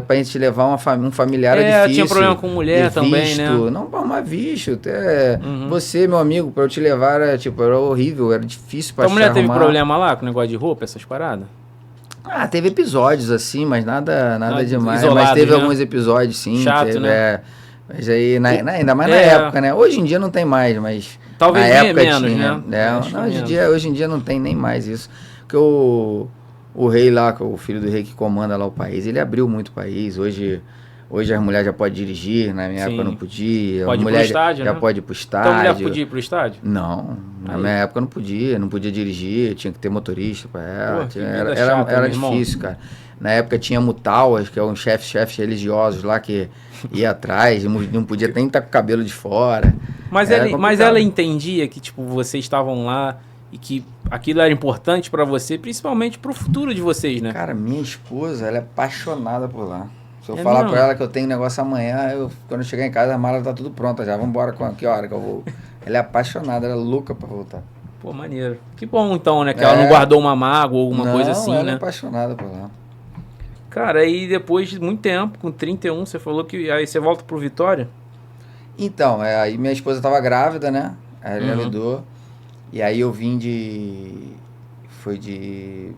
Pra gente levar um familiar é difícil. Tinha problema com mulher também, visto, né? Não, mas visto. Até você, meu amigo, pra eu te levar, era horrível, era difícil pra Tua mulher teve arrumar. Problema lá com o negócio de roupa, essas paradas? Ah, teve episódios assim, mas nada demais. Isolados, mas teve né? alguns episódios, sim. Chato, teve, né? Mas aí, ainda mais na época, né? Hoje em dia não tem mais, mas talvez na época menos, tinha. né? Hoje em dia não tem nem mais isso. Porque o rei lá, o filho do rei que comanda lá o país, ele abriu muito o país. Hoje as mulheres já podem dirigir, na minha época não podia. Pode a mulher ir pro estádio, já né? pode ir pro estádio. Então a mulher podia ir pro estádio? Não, na minha época não podia dirigir, tinha que ter motorista pra ela. Pô, era difícil, cara. Na época tinha mutauas, que é um chefes religiosos lá que ia atrás, não podia nem estar com o cabelo de fora. Mas ela entendia que, tipo, vocês estavam lá e que aquilo era importante pra você, principalmente pro futuro de vocês, né? Cara, minha esposa, ela é apaixonada por lá. Se eu falar pra ela que eu tenho negócio amanhã, quando eu chegar em casa, a mala tá tudo pronta já. Vamos embora, que hora que eu vou? Ela é apaixonada, ela é louca pra voltar. Pô, maneiro. Que bom, então, né? Que ela não guardou uma mágoa ou alguma coisa assim, ela né? é apaixonada por lá. Cara, aí depois de muito tempo, com 31, você falou que aí você volta pro Vitória? Então, aí minha esposa tava grávida, né? Aí ela engravidou. E aí eu vim foi de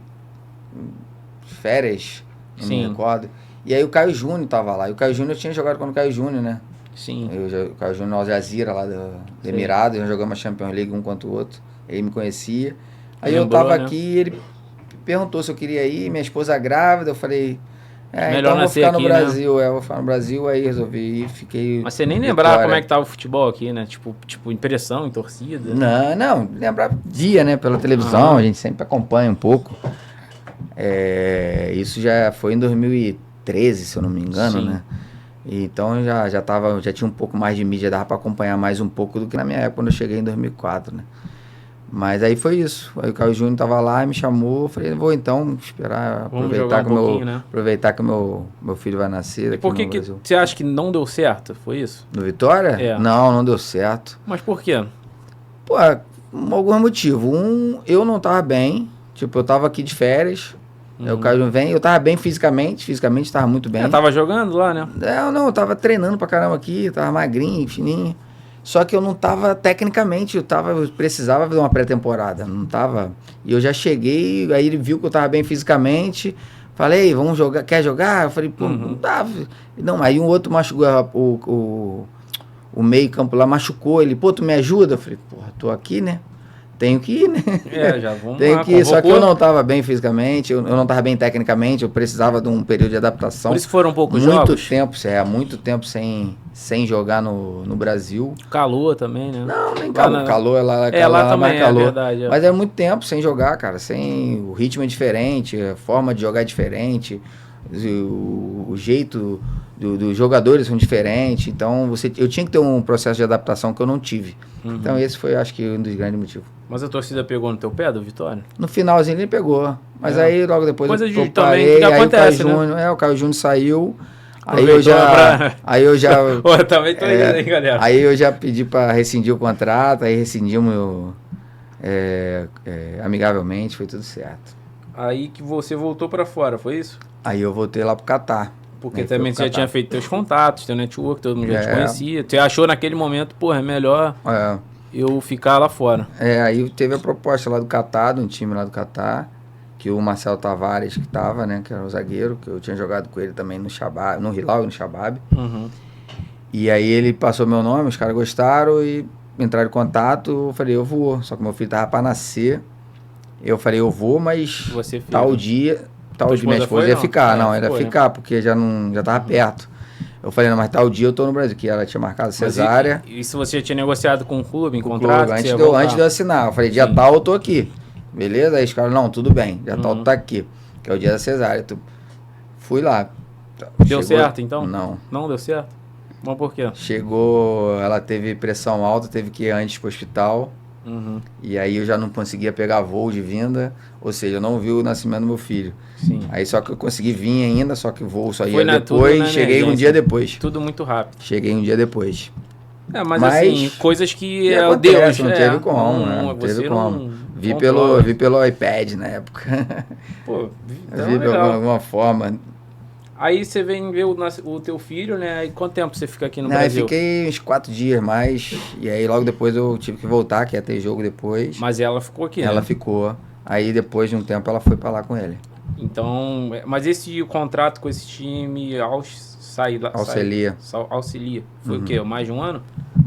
férias, não me recordo. E aí o Caio Júnior tava lá. E o Caio Júnior tinha jogado com o Caio Júnior, né? Sim. O Caio Júnior no Al Jazeera lá do Emirados. Nós jogamos a Champions League um contra o outro. Ele me conhecia. Aí eu tava aqui e ele perguntou se eu queria ir. Minha esposa grávida. Eu falei... então eu vou ficar no Brasil. Né? Eu vou ficar no Brasil. Aí resolvi ir, fiquei... Mas você nem lembrava como é que tava o futebol aqui, né? Tipo impressão em torcida? Não. Lembrava dia, né? Pela televisão. A gente sempre acompanha um pouco. Isso já foi em 2013, se eu não me engano, né? Então já tinha um pouco mais de mídia, dava para acompanhar mais um pouco do que na minha época, quando eu cheguei em 2004, né? Mas aí foi isso. Aí o Caio Júnior tava lá, me chamou, eu falei, vou então esperar, aproveitar que o meu filho vai nascer aqui no Brasil. Por que você acha que não deu certo? Foi isso? No Vitória? Não deu certo. Mas por quê? Pô, algum motivo. Eu não tava bem, tipo, eu tava aqui de férias. Aí o Caio vem, eu tava bem fisicamente tava muito bem. Tava jogando lá, né? Não, eu tava treinando pra caramba aqui, tava magrinho, fininho. Só que eu não tava tecnicamente, eu precisava fazer uma pré-temporada, não tava. E eu já cheguei, aí ele viu que eu tava bem fisicamente, falei, vamos jogar, quer jogar? Eu falei, pô, não dá. Não, aí um outro machucou, o meio campo lá machucou, ele, pô, tu me ajuda? Eu falei, porra, tô aqui, né? Tenho que ir, né? Já vamos Tenho lá, que ir, só que eu não estava bem fisicamente, eu não estava bem tecnicamente, eu precisava de um período de adaptação. Por isso foram poucos jogos? Muito tempo sem jogar no Brasil. Calor também, né? Não, nem calor. Calor lá também calor. É verdade. Mas é muito tempo sem jogar, cara. O ritmo é diferente, a forma de jogar é diferente, o jeito dos jogadores são diferentes. Então eu tinha que ter um processo de adaptação que eu não tive. Então esse foi, acho que, um dos grandes motivos. Mas a torcida pegou no teu pé do Vitória? No finalzinho ele pegou. Mas aí logo depois eu parei, também, que acontece, o Caio Júnior saiu. Aí eu já Pô, também tô indo, hein, galera. Aí eu já pedi pra rescindir o contrato, aí rescindimos amigavelmente, foi tudo certo. Aí que você voltou pra fora, foi isso? Aí eu voltei lá pro Catar. Porque Aí também fui pro você já Catar. tinha feito teus contatos, teu network, todo mundo já te conhecia. Você achou naquele momento, porra, é melhor eu ficar lá fora. Aí teve a proposta lá do Catar, de um time lá do Catar, que o Marcelo Tavares que tava, né, que era o zagueiro, que eu tinha jogado com ele também no Shabab, no Hilal e no Shabab. Uhum. E aí ele passou meu nome, os caras gostaram e entraram em contato, eu falei, eu vou. Só que meu filho tava pra nascer. Eu falei, eu vou, mas Você fica. tal dia minha esposa foi, ia não? ficar. É, Não, ela ia foi, né? ficar, porque já tava perto. Eu falei, não, mas tal dia eu tô no Brasil, que ela tinha marcado cesárea. E se você tinha negociado com o clube, em com o contrato? clube, que você ia antes voltar? de eu assinar. Eu falei, dia Sim. tal eu tô aqui. Beleza? Aí os caras, não, tudo bem, dia tal tu tá aqui. Que é o dia da cesárea. Fui lá. Deu certo, então? Não. Não deu certo? Mas por quê? Chegou, ela teve pressão alta, teve que ir antes pro hospital. Uhum. E aí eu já não conseguia pegar voo de vinda, ou seja, eu não vi o nascimento do meu filho. Sim. Aí só que eu consegui vir ainda, só que o voo só ia Foi depois, tudo na cheguei um emergência. dia depois. Tudo muito rápido. Cheguei um dia depois. Mas assim, coisas que é o acontece, Deus. não teve como, né? Não Você teve como. não Vi controla. pelo iPad na época. Pô, então Vi de legal. alguma forma. Aí você vem ver o teu filho, né? E quanto tempo você fica aqui no Aí Brasil? fiquei uns 4 dias mais, e aí logo depois eu tive que voltar, que ia ter jogo depois. Mas ela ficou aqui, Ela né? ficou. Aí depois de um tempo ela foi pra lá com ele. Então, mas o contrato com esse time Auxilia. Auxilia. Foi o quê? Mais de um ano?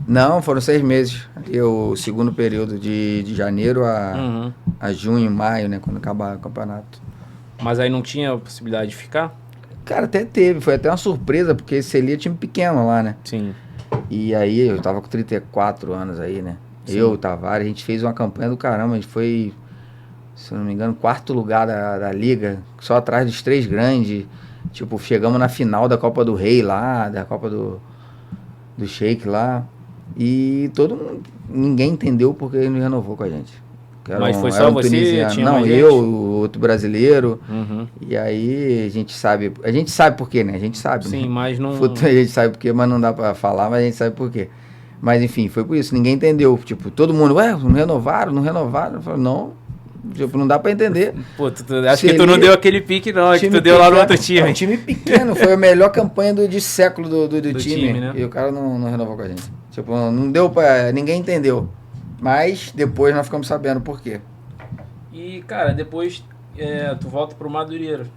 Não, foram 6 meses. O segundo período de janeiro a junho, maio, né? Quando acabar o campeonato. Mas aí não tinha possibilidade de ficar? Cara, até teve. Foi até uma surpresa, porque esse Celia é time pequeno lá, né? Sim. E aí eu tava com 34 anos aí, né? Sim. Eu, o Tavares, a gente fez uma campanha do caramba. A gente foi, se eu não me engano, 4º lugar da liga. Só atrás dos 3 grandes. Tipo, chegamos na final da Copa do Rei lá, da Copa do Sheik lá. E ninguém entendeu porque ele não renovou com a gente. Mas foi só você? Tunisiano. Tinha Não, mais eu, gente? o outro brasileiro. Uhum. E aí a gente sabe por quê, né? A gente sabe, Sim, né? mas não... A gente sabe por quê, mas não dá pra falar, mas a gente sabe por quê. Mas enfim, foi por isso, ninguém entendeu. Tipo, todo mundo, não renovaram? Eu falei, não, tipo, não dá pra entender. Pô, acho que tu não deu aquele pique não, é que tu deu lá no outro time. Um time pequeno, foi a melhor campanha de século do time. né? E o cara não renovou com a gente. Tipo, não deu pra... Ninguém entendeu. Mas depois nós ficamos sabendo por quê. E, cara, depois tu volta pro Madureira.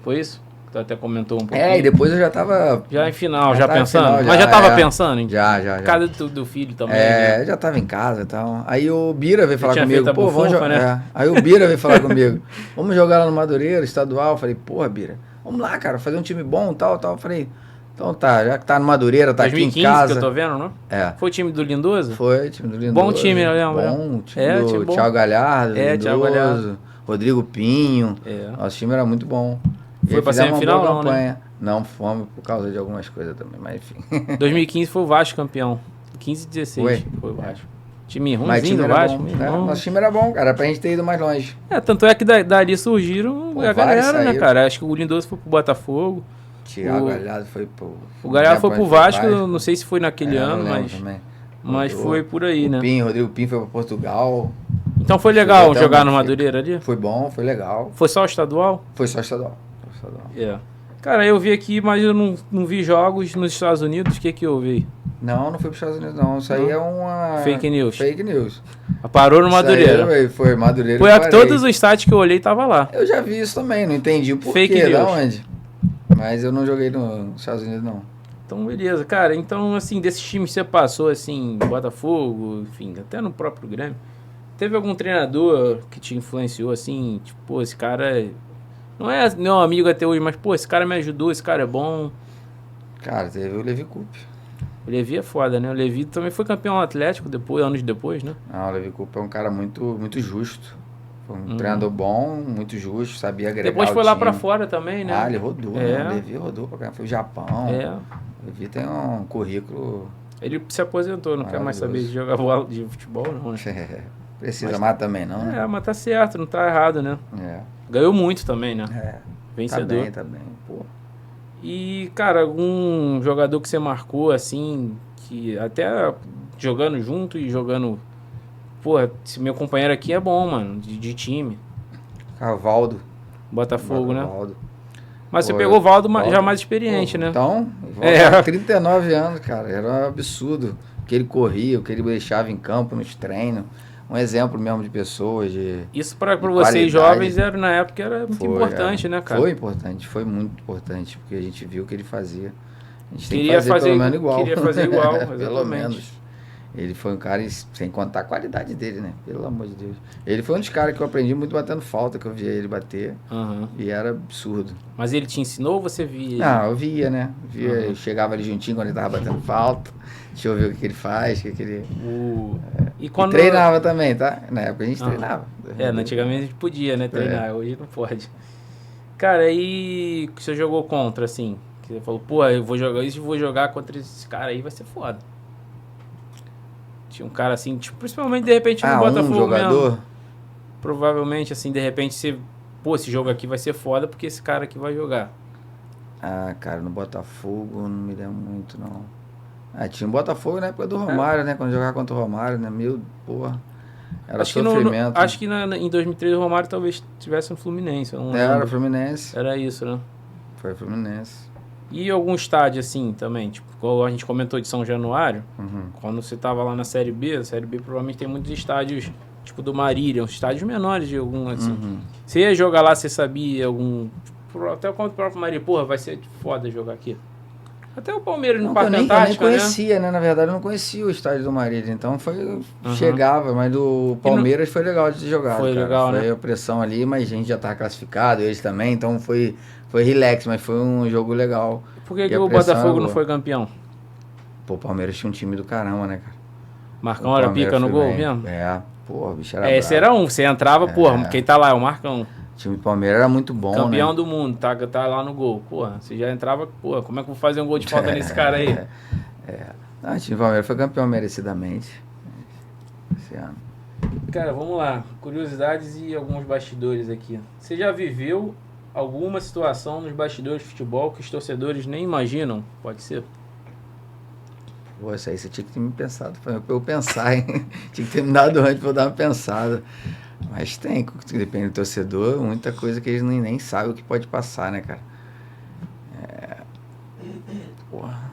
Foi isso? Tu até comentou um pouquinho. E depois eu já tava... Já em final, já tava em pensando? final, Mas já tava pensando em Já. casa do filho também, né? Já tava em casa e tal. Aí o Bira veio falar tinha comigo. feito a Pô, vamos bufunfa, jogar. né? Aí o Bira veio falar comigo. Vamos jogar lá no Madureira, estadual. Eu falei, porra, Bira, vamos lá, cara, fazer um time bom e tal. Eu falei, então tá, já que tá no Madureira, tá 2015 aqui em casa. que eu tô vendo, não? Foi o time do Lindoso? Foi, time do Lindoso. Bom time, eu lembro. Bom, time do time bom. Thiago Galhardo, Thiago Galhardo. Rodrigo Pinho. É. Nosso time era muito bom. Foi pra semifinal, não, né? Não, fomos por causa de algumas coisas também, mas enfim. 2015 foi o Vasco campeão. 15 e 16 foi o Vasco. Time ruimzinho do Vasco. Nosso time era bom, cara, pra gente ter ido mais longe. Tanto é que dali surgiram a galera, né, cara? Acho que o Lindoso foi pro Botafogo. Thiago Galhardo foi pro... O Galhardo foi pro Vasco, não sei se foi naquele ano, mas foi por aí, né? Rodrigo Pinho foi pra Portugal. Então foi legal jogar no Madureira ali? Foi bom, foi legal. Foi só o estadual? Foi só estadual. Cara, eu vi aqui, mas eu não vi jogos nos Estados Unidos. O que houve aí? Não fui pros Estados Unidos, não. Isso aí é uma... Fake news. Fake news. Parou no Madureira. Foi Madureira. Foi todos os sites que eu olhei tava lá. Eu já vi isso também, não entendi o porquê, da onde. Mas eu não joguei nos Estados Unidos, não. Então, beleza. Cara, então, assim, desses times que você passou, assim, Botafogo, enfim, até no próprio Grêmio, teve algum treinador que te influenciou, assim, tipo, pô, esse cara não é meu amigo até hoje, mas, pô, esse cara me ajudou, esse cara é bom. Cara, teve o Levi Coupe. O Levi é foda, né? O Levi também foi campeão atlético anos depois, né? Não, o Levi Coupe é um cara muito, muito justo. Foi um treinador bom, muito justo, sabia agregar. Depois foi lá pra fora também, né? Ele rodou, né? O Levi rodou pra cá, foi o Japão. O Levi tem um currículo... Ele se aposentou, não quer mais saber de jogar bola de futebol, não, né? Precisa mais também, não, né? Mas tá certo, não tá errado, né? Ganhou muito também, né? Vencedor. Tá bem, pô. E, cara, algum jogador que você marcou, assim, que até jogando junto e jogando... Porra, esse meu companheiro aqui é bom, mano, de time. Valdo. Botafogo, né? Valdo. Mas Pô, você pegou o Valdo Valdo, já mais experiente, pô, né? Então, Valdo 39 anos, cara. Era um absurdo. O que ele corria, o que ele deixava em campo, nos treinos. Um exemplo mesmo de pessoas, Isso para de vocês qualidade. jovens, na época, era muito importante, né, cara? Foi importante, foi muito importante, porque a gente viu o que ele fazia. A gente tem que Queria fazer pelo menos igual. Queria fazer igual, Pelo exatamente. menos. Ele foi um cara, sem contar a qualidade dele, né? Pelo amor de Deus. Ele foi um dos caras que eu aprendi muito batendo falta, que eu via ele bater. E era absurdo. Mas ele te ensinou ou você via? Não, eu via, né? Eu chegava ali juntinho quando ele tava batendo falta. Deixa eu ver o que ele faz, o que ele... E quando... E treinava também, tá? Na época a gente treinava. Antigamente a gente podia, né, treinar. Hoje não pode. Cara, aí você jogou contra, assim? Que você falou, pô, eu vou jogar isso e vou jogar contra esse cara aí, vai ser foda. Tinha um cara assim, tipo, principalmente de repente no Botafogo jogador? mesmo. Provavelmente, assim, de repente você... Pô, esse jogo aqui vai ser foda porque esse cara aqui vai jogar. Ah, cara, no Botafogo não me lembro muito, não. Tinha um Botafogo na época do Romário, né? Quando jogava contra o Romário, né? Meu, porra. Era sofrimento. Acho que em 2003 o Romário talvez estivesse no Fluminense. Eu não lembro. Era Fluminense. Era isso, né? Foi Fluminense. E algum estádio assim também, tipo, como a gente comentou de São Januário, quando você tava lá na Série B, a Série B provavelmente tem muitos estádios, tipo do Marília, uns estádios menores de algum, assim. Você ia jogar lá, você sabia algum... Até o próprio Marília, porra, vai ser foda jogar aqui. Até o Palmeiras no Parque Antártico, eu nem conhecia, né? Na verdade, eu não conhecia o estádio do Marília, então chegava, mas do Palmeiras foi legal de jogar. Foi cara. legal, foi né? a pressão ali, mas a gente já tava classificado, eles também, então foi relax, mas foi um jogo legal. Por que o Botafogo não foi campeão? Pô, o Palmeiras tinha um time do caramba, né, cara? Marcão era pica no gol mesmo? Pô, o bicho era esse era você entrava, porra, quem tá lá é o Marcão. O time do Palmeiras era muito bom, campeão né? do mundo, tá lá no gol. Porra, você já entrava, porra, como é que eu vou fazer um gol de falta nesse cara aí? Não, o time do Palmeiras foi campeão merecidamente esse ano. Cara, vamos lá. Curiosidades e alguns bastidores aqui. Você já viveu alguma situação nos bastidores de futebol que os torcedores nem imaginam? Pode ser? Pô, isso aí você tinha que ter me pensado pra eu pensar, hein? Tinha que ter me dado antes pra eu dar uma pensada. Mas depende do torcedor, muita coisa que eles nem sabem o que pode passar, né, cara? Porra.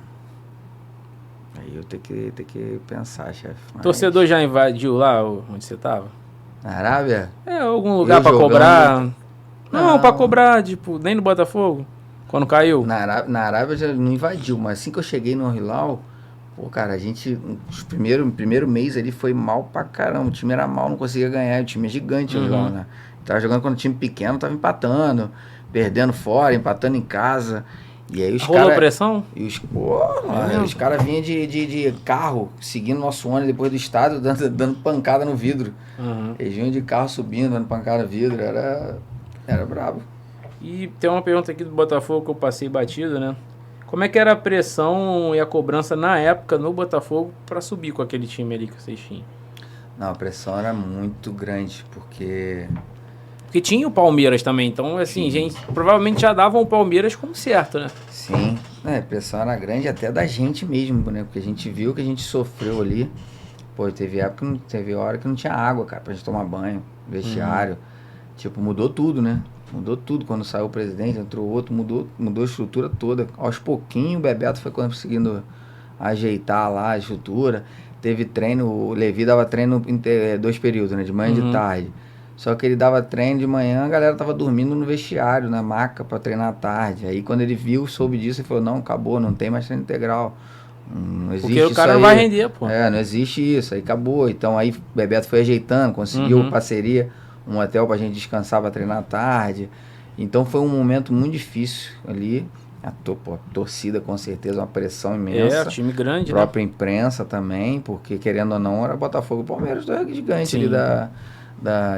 Aí eu tenho que pensar, chefe. Torcedor já invadiu lá onde você tava? Na Arábia? Algum lugar pra cobrar? Não, pra cobrar, tipo, nem no Botafogo? Quando caiu? Na Arábia já não invadiu, mas assim que eu cheguei no Hilal, pô, cara, a gente, primeiro mês ali foi mal pra caramba. O time era mal, não conseguia ganhar. O time é gigante, o Hilal, né? Tava jogando quando o time pequeno, tava empatando, perdendo fora, empatando em casa. E aí os caras... Rolou pressão? E os caras vinham de carro, seguindo nosso ônibus depois do estádio, dando pancada no vidro. Eles vinham de carro subindo, dando pancada no vidro. Era brabo. E tem uma pergunta aqui do Botafogo que eu passei batido, né? Como é que era a pressão e a cobrança na época no Botafogo pra subir com aquele time ali que vocês tinham? Não, a pressão era muito grande, porque tinha o Palmeiras também, então assim, gente, provavelmente já davam o Palmeiras como certo, né? Sim, a pressão era grande até da gente mesmo, né? Porque a gente viu que a gente sofreu ali. Pô, teve hora que não tinha água, cara, pra gente tomar banho, vestiário. Tipo, mudou tudo, né? Mudou tudo. Quando saiu o presidente, entrou outro, mudou a estrutura toda. Aos pouquinhos o Bebeto foi conseguindo ajeitar lá a estrutura. Teve treino, o Levi dava treino em 2 períodos, né? De manhã e de tarde. Só que ele dava treino de manhã, a galera tava dormindo no vestiário, na maca, pra treinar à tarde. Aí quando ele soube disso, ele falou, não, acabou, não tem mais treino integral. Não existe porque o cara não vai render, pô. Não existe isso, aí acabou. Então aí o Bebeto foi ajeitando, conseguiu parceria, um hotel pra gente descansar, pra treinar à tarde. Então foi um momento muito difícil ali. A torcida com certeza, uma pressão imensa. Time grande, a própria imprensa também, porque querendo ou não, era Botafogo e Palmeiras, dois gigantes ali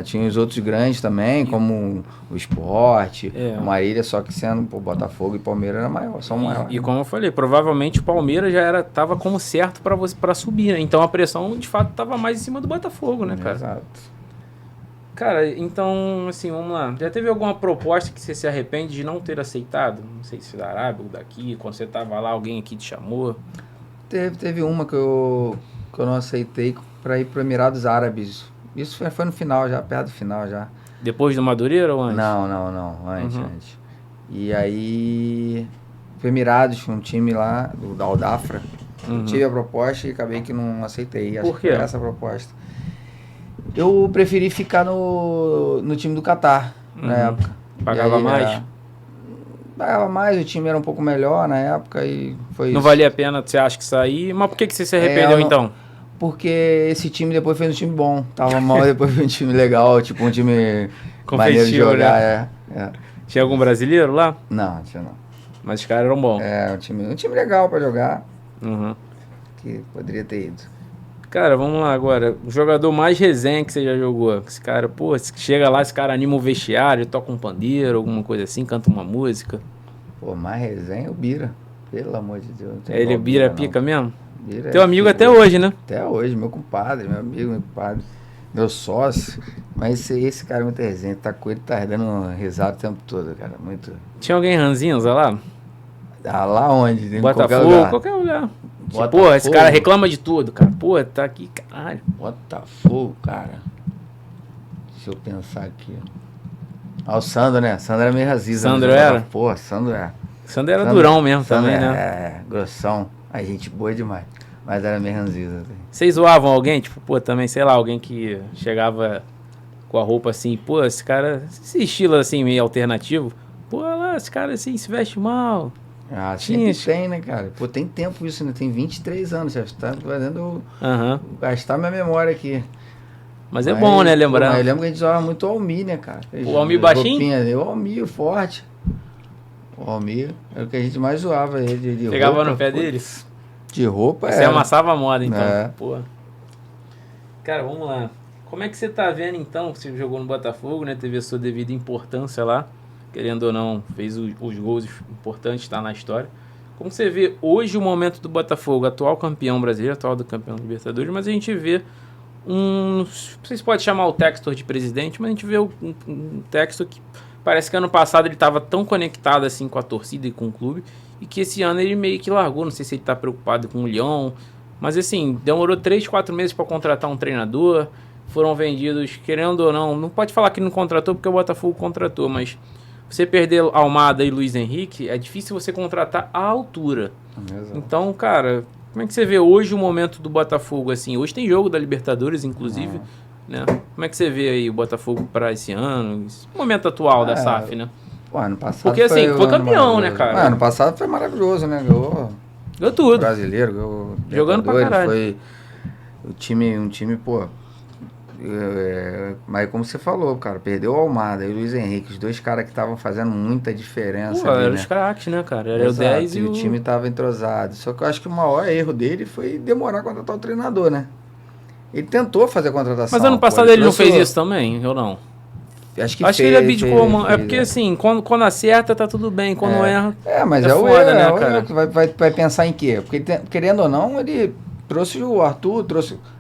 tinha os outros grandes também, como o Sport, o Marília, só que sendo Botafogo e Palmeiras era maior, são maiores. E como eu falei, provavelmente o Palmeiras já tava como certo para subir, né? Então a pressão de fato tava mais em cima do Botafogo, né, cara? Exato. Cara, então, assim, vamos lá. Já teve alguma proposta que você se arrepende de não ter aceitado? Não sei se da Arábia ou daqui, quando você tava lá, alguém aqui te chamou? Teve uma que eu não aceitei para ir para Emirados Árabes. Isso foi no final já, perto do final já. Depois do Madureira ou antes? Não, antes. E aí, foi Emirados, um time lá, da Al-Dafra. Eu tive a proposta e acabei que não aceitei. Acho Por quê? que foi essa a proposta. Eu preferi ficar no time do Catar, na época. Pagava mais? Pagava mais, o time era um pouco melhor na época e foi Não isso. valia a pena, você acha que sair? Mas por que você se arrependeu então? Porque esse time depois fez um time bom. Tava mal, depois foi um time legal, tipo um time maneiro de jogar. Né? Tinha algum brasileiro lá? Não, tinha não. Mas os caras eram bons. Um time legal pra jogar. Uhum. Que poderia ter ido. Cara, vamos lá agora. O jogador mais resenha que você já jogou. Esse cara, pô, chega lá, esse cara anima o vestiário, toca um pandeiro, alguma coisa assim, canta uma música. Pô, mais resenha é o Bira. Pelo amor de Deus. Ele é Bira pica mesmo? Bira teu amigo até hoje, né? Até hoje, meu compadre, meu amigo, meu compadre. Meu sócio. Mas esse cara é muito resenha. Tá com ele, tá dando risada o tempo todo, cara. Muito. Tinha alguém ranzinza lá? Ah, lá onde? Botafogo, qualquer lugar. Pô, esse cara reclama de tudo, cara. Pô, tá aqui, caralho. Botafogo, cara. Deixa eu pensar aqui. O Sandro, né? Sandro era meio raziza. Sandro era? Pô, Sandro era. Sandro era durão mesmo Sandro também, né? Grossão. A gente boa demais. Mas era meio ranziza. Vocês zoavam alguém? Tipo, pô, também, sei lá, alguém que chegava com a roupa assim, pô, esse cara, esse estilo assim, meio alternativo. Pô, lá, esse cara assim, se veste mal. Sempre tem, né, cara? Pô, tem tempo isso, né? Tem 23 anos, já tá fazendo gastar minha memória aqui. Mas é bom, né, lembrando. Eu lembro que a gente usava muito o Almir, né, cara? O Almir baixinho? O Almir forte. O Almir era o que a gente mais zoava ele de Pegava roupa, no pé deles? De roupa, Você amassava a moda, então. É. Pô. Cara, vamos lá. Como é que você tá vendo, então? Você jogou no Botafogo, né? Teve a sua devida importância lá. Querendo ou não, fez os gols importantes, tá na história. Como você vê hoje o momento do Botafogo, atual campeão brasileiro, atual do campeão da Libertadores, mas a gente vê não sei se pode chamar o Textor de presidente, mas a gente vê um Textor que parece que ano passado ele estava tão conectado assim com a torcida e com o clube, e que esse ano ele meio que largou, não sei se ele está preocupado com o Lyon, mas assim, demorou 3, 4 meses para contratar um treinador, foram vendidos, querendo ou não pode falar que não contratou porque o Botafogo contratou, mas você perder Almada e Luiz Henrique, é difícil você contratar à altura. Exato. Então, cara, como é que você vê hoje o momento do Botafogo, assim? Hoje tem jogo da Libertadores, inclusive, né? Como é que você vê aí o Botafogo para esse ano? Esse momento atual da SAF, né? Pô, ano passado porque, assim, foi campeão, né, cara? Ano passado foi maravilhoso, né? Ganhou tudo. Brasileiro, ganhou jogando pra caralho. Foi um time, pô... mas como você falou, cara, perdeu o Almada e o Luiz Henrique, os dois caras que estavam fazendo muita diferença. Pô, eram os craques, né, cara? Era Exato, o 10 e o time tava entrosado. Só que eu acho que o maior erro dele foi demorar a contratar o treinador, né? Ele tentou fazer a contratação. Mas ano passado ele não fez isso também, ou não? Acho que ele abdicou, mano. É porque assim, quando acerta tá tudo bem, quando erra. Mas é foda, né, cara? Vai pensar em quê? Porque querendo ou não, ele trouxe o Arthur,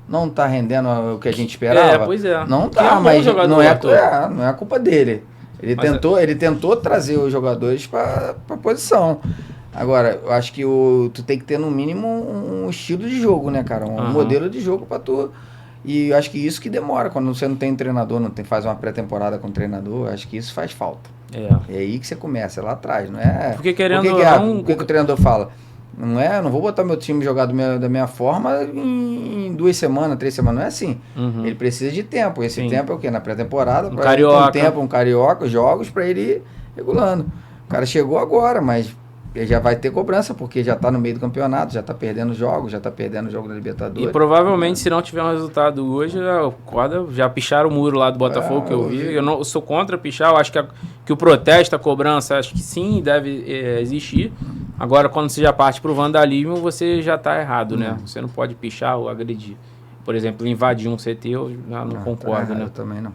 não tá rendendo o que a gente esperava. Pois é. Não tá, mas não é a culpa dele. Ele tentou trazer os jogadores pra posição. Agora, eu acho que tu tem que ter no mínimo um estilo de jogo, né, cara? Um modelo de jogo pra tu. E eu acho que isso que demora, quando você não tem treinador, faz uma pré-temporada com treinador, acho que isso faz falta. É aí que você começa, é lá atrás, não é? Porque querendo ou não... O que o treinador fala? Não vou botar meu time jogar da minha forma em 2 semanas, 3 semanas, não é assim. Ele precisa de tempo, esse tempo é o quê? Na pré-temporada, um carioca, jogos pra ele ir regulando. O cara chegou agora, mas... ele já vai ter cobrança, porque já tá no meio do campeonato, já tá perdendo jogos, já tá perdendo o jogo da Libertadores. E provavelmente, se não tiver um resultado hoje, já picharam o muro lá do Botafogo, que eu vi. Eu sou contra pichar, eu acho que o protesto, a cobrança, acho que sim, deve existir. Agora, quando você já parte pro vandalismo, você já tá errado, né? Você não pode pichar ou agredir. Por exemplo, invadir um CT, eu já não concordo, né? Eu também não.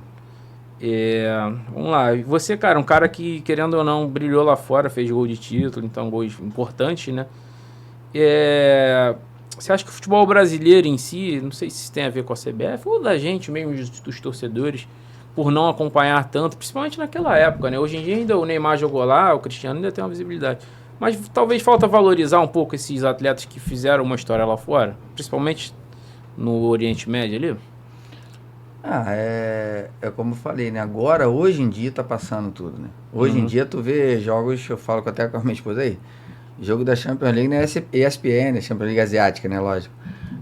Vamos lá, e você, cara, um cara que, querendo ou não, brilhou lá fora, fez gol de título, então gols importantes, né? Você acha que o futebol brasileiro em si, não sei se isso tem a ver com a CBF ou da gente mesmo, dos torcedores, por não acompanhar tanto, principalmente naquela época, né? Hoje em dia ainda o Neymar jogou lá, o Cristiano ainda tem uma visibilidade. Mas talvez falta valorizar um pouco esses atletas que fizeram uma história lá fora, principalmente no Oriente Médio ali. É como eu falei, né? Agora, hoje em dia, tá passando tudo, né? Hoje em dia, tu vê jogos, eu falo até com a minha esposa aí, jogo da Champions League na ESPN, Champions League Asiática, né? Lógico.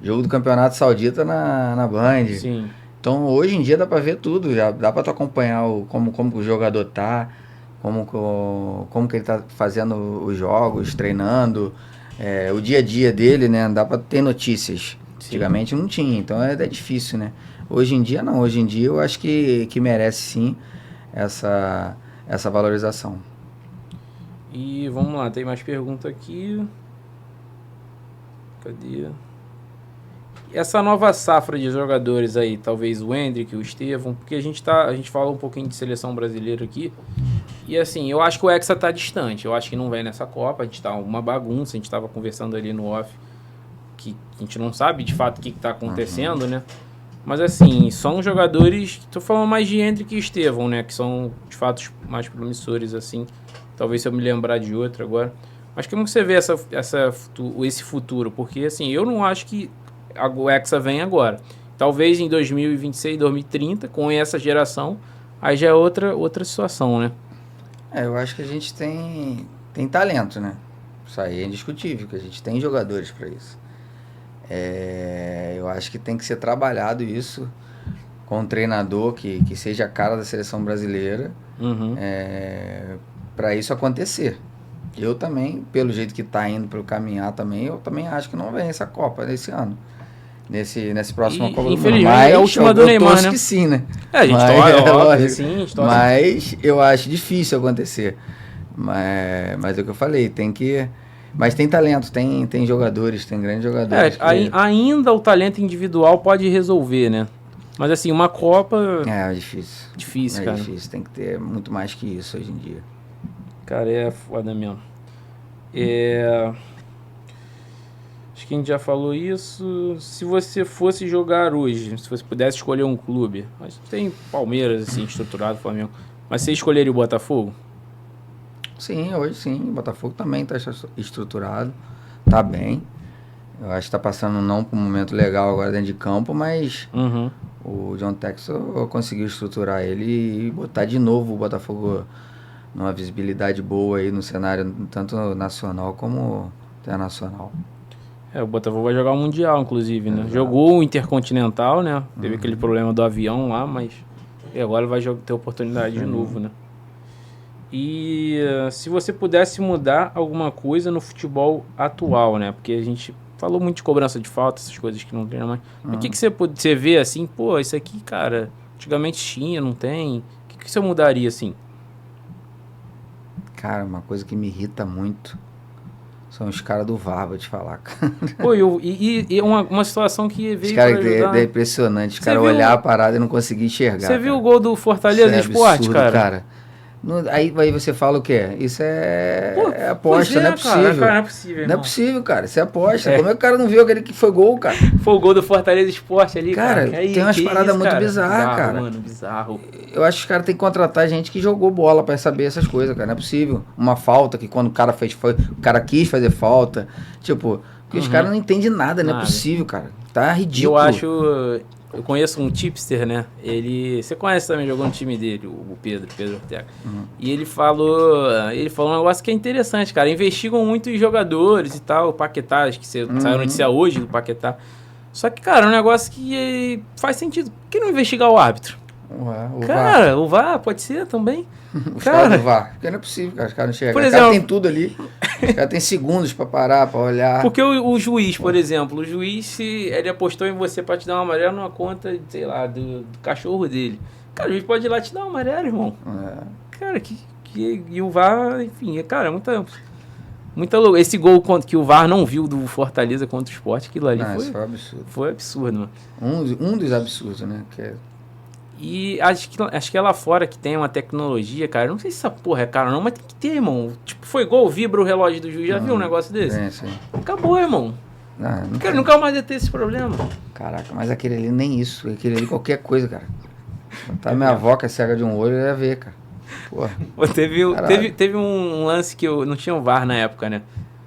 Jogo do Campeonato Saudita na Band. Sim. Então, hoje em dia, dá pra ver tudo, já dá pra tu acompanhar como o jogador tá, como que ele tá fazendo os jogos, treinando, o dia a dia dele, né? Dá pra ter notícias. Sim. Antigamente não tinha, então é difícil, né? Hoje em dia não, hoje em dia eu acho que merece sim essa valorização. E vamos lá, tem mais pergunta aqui. Cadê? Essa nova safra de jogadores aí, talvez o Endrick, o Estevão, porque a gente fala um pouquinho de seleção brasileira aqui. E assim, eu acho que o Hexa tá distante, eu acho que não vem nessa Copa, a gente tá uma bagunça, a gente tava conversando ali no off, que a gente não sabe de fato o que tá acontecendo, né? Mas assim, são jogadores, tô falando mais de Endrick e Estevão, né? Que são de fato mais promissores, assim. Talvez se eu me lembrar de outro agora. Mas como você vê esse futuro? Porque assim, eu não acho que o Hexa vem agora. Talvez em 2026, 2030, com essa geração, aí já é outra situação, né? Eu acho que a gente tem talento, né? Isso aí é indiscutível, que a gente tem jogadores para isso. Eu acho que tem que ser trabalhado isso com um treinador que seja a cara da seleção brasileira, para isso acontecer. Eu também, pelo jeito que está indo para o caminhar também, eu também acho que não vem essa Copa desse ano. Nesse próximo Copa do Mundo. Infelizmente é a última do Neymar, né? Que sim, né? A gente torce, sim, mas eu acho difícil acontecer. Mas é o que eu falei, tem que... Mas tem talento, tem jogadores, tem grandes jogadores. Ainda o talento individual pode resolver, né? Mas assim, uma Copa... É difícil. Difícil, cara. É difícil, tem que ter muito mais que isso hoje em dia. Cara, é foda mesmo. Acho que a gente já falou isso. Se você fosse jogar hoje, se você pudesse escolher um clube, mas tem Palmeiras, assim, estruturado, Flamengo, mas você escolheria o Botafogo? Sim, hoje sim. O Botafogo também está estruturado, tá bem. Eu acho que está passando não por um momento legal agora dentro de campo, mas o John Textor conseguiu estruturar ele e botar de novo o Botafogo numa visibilidade boa aí no cenário tanto nacional como internacional. O Botafogo vai jogar o Mundial, inclusive, né? Exato. Jogou o Intercontinental, né? Teve aquele problema do avião lá, mas agora vai ter oportunidade de novo, né? E se você pudesse mudar alguma coisa no futebol atual, né? Porque a gente falou muito de cobrança de falta, essas coisas que não tem mais. O que você vê assim, pô, isso aqui, cara, antigamente tinha, não tem. O que você mudaria assim? Cara, uma coisa que me irrita muito são os caras do VAR, vou te falar, cara. Pô, e uma situação que veio pra ajudar. É impressionante, os caras olhar a parada e não conseguir enxergar. Você viu o gol do Fortaleza Esporte, cara? Aí você fala o quê? Isso é aposta, não é possível. Cara, não é possível, não é possível, cara. Isso é aposta. Como é que o cara não viu aquele que foi gol, cara? Foi o gol do Fortaleza Esporte ali, cara. Tem umas paradas muito bizarras, cara. Mano, bizarro. Eu acho que os caras têm que contratar gente que jogou bola pra saber essas coisas, cara. Não é possível. Uma falta que quando o cara o cara quis fazer falta. Tipo, porque os caras não entendem nada, não é possível, cara. Tá ridículo. Eu conheço um tipster, né? Você conhece também, jogou no time dele, o Pedro Ortega. E ele falou um negócio que é interessante, cara. Investigam muito em jogadores e tal, o Paquetá, acho que saiu notícia hoje do Paquetá. Só que, cara, é um negócio que faz sentido. Por que não investigar o árbitro? VAR. O VAR pode ser também. Os caras do VAR. Porque não é possível, cara. Os caras não chegam. Por exemplo, os caras tem tudo ali. Os caras tem segundos pra parar, pra olhar. Porque o juiz, por exemplo, ele apostou em você pra te dar uma amarela numa conta, sei lá, do cachorro dele. Cara, o juiz pode ir lá te dar uma amarela, irmão. Cara, e o VAR, enfim, cara, muita louco. Esse gol que o VAR não viu do Fortaleza contra o Sport, aquilo ali foi um absurdo. Foi absurdo, mano. Um dos absurdos, né? E acho que é lá fora que tem uma tecnologia, cara. Eu não sei se essa porra é cara não, mas tem que ter, irmão. Tipo, foi gol, vibra o relógio do juiz. Já viu um negócio desse? Sim. Acabou, irmão. Nunca mais ia ter esse problema. Caraca, mas aquele ali nem isso. Aquele ali qualquer coisa, cara. Tá minha avó que é cega de um olho, eu ia ver, cara. Porra. Teve um lance que eu não tinha um VAR na época, né?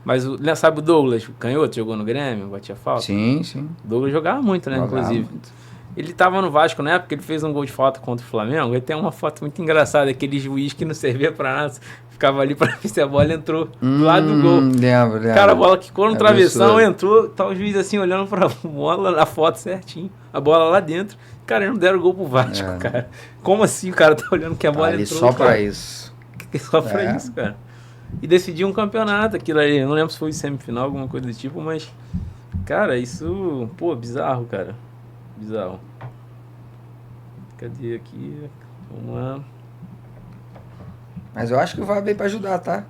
Mas sabe o Douglas, o canhoto, jogou no Grêmio, batia falta? Sim, sim. O Douglas jogava muito, né? Jogava inclusive. muito. Ele tava no Vasco na época, ele fez um gol de falta contra o Flamengo. Ele tem uma foto muito engraçada, aquele juiz que não servia pra nada, ficava ali pra ver se a bola entrou do lado do gol. Lembro. Cara, a bola quicou no travessão, absurdo. entrou, tá o juiz assim olhando pra bola na foto certinho, a bola lá dentro. Cara, eles não deram gol pro Vasco, cara. Como assim o cara tá olhando que a bola ali entrou? Só cara? pra isso. Só pra isso, cara. E decidiu um campeonato, aquilo ali. Eu não lembro se foi semifinal, alguma coisa do tipo, mas... Cara, isso... Pô, bizarro, cara. Bizarro. Cadê aqui? Vamos lá. Mas eu acho que o VAR veio pra ajudar, tá?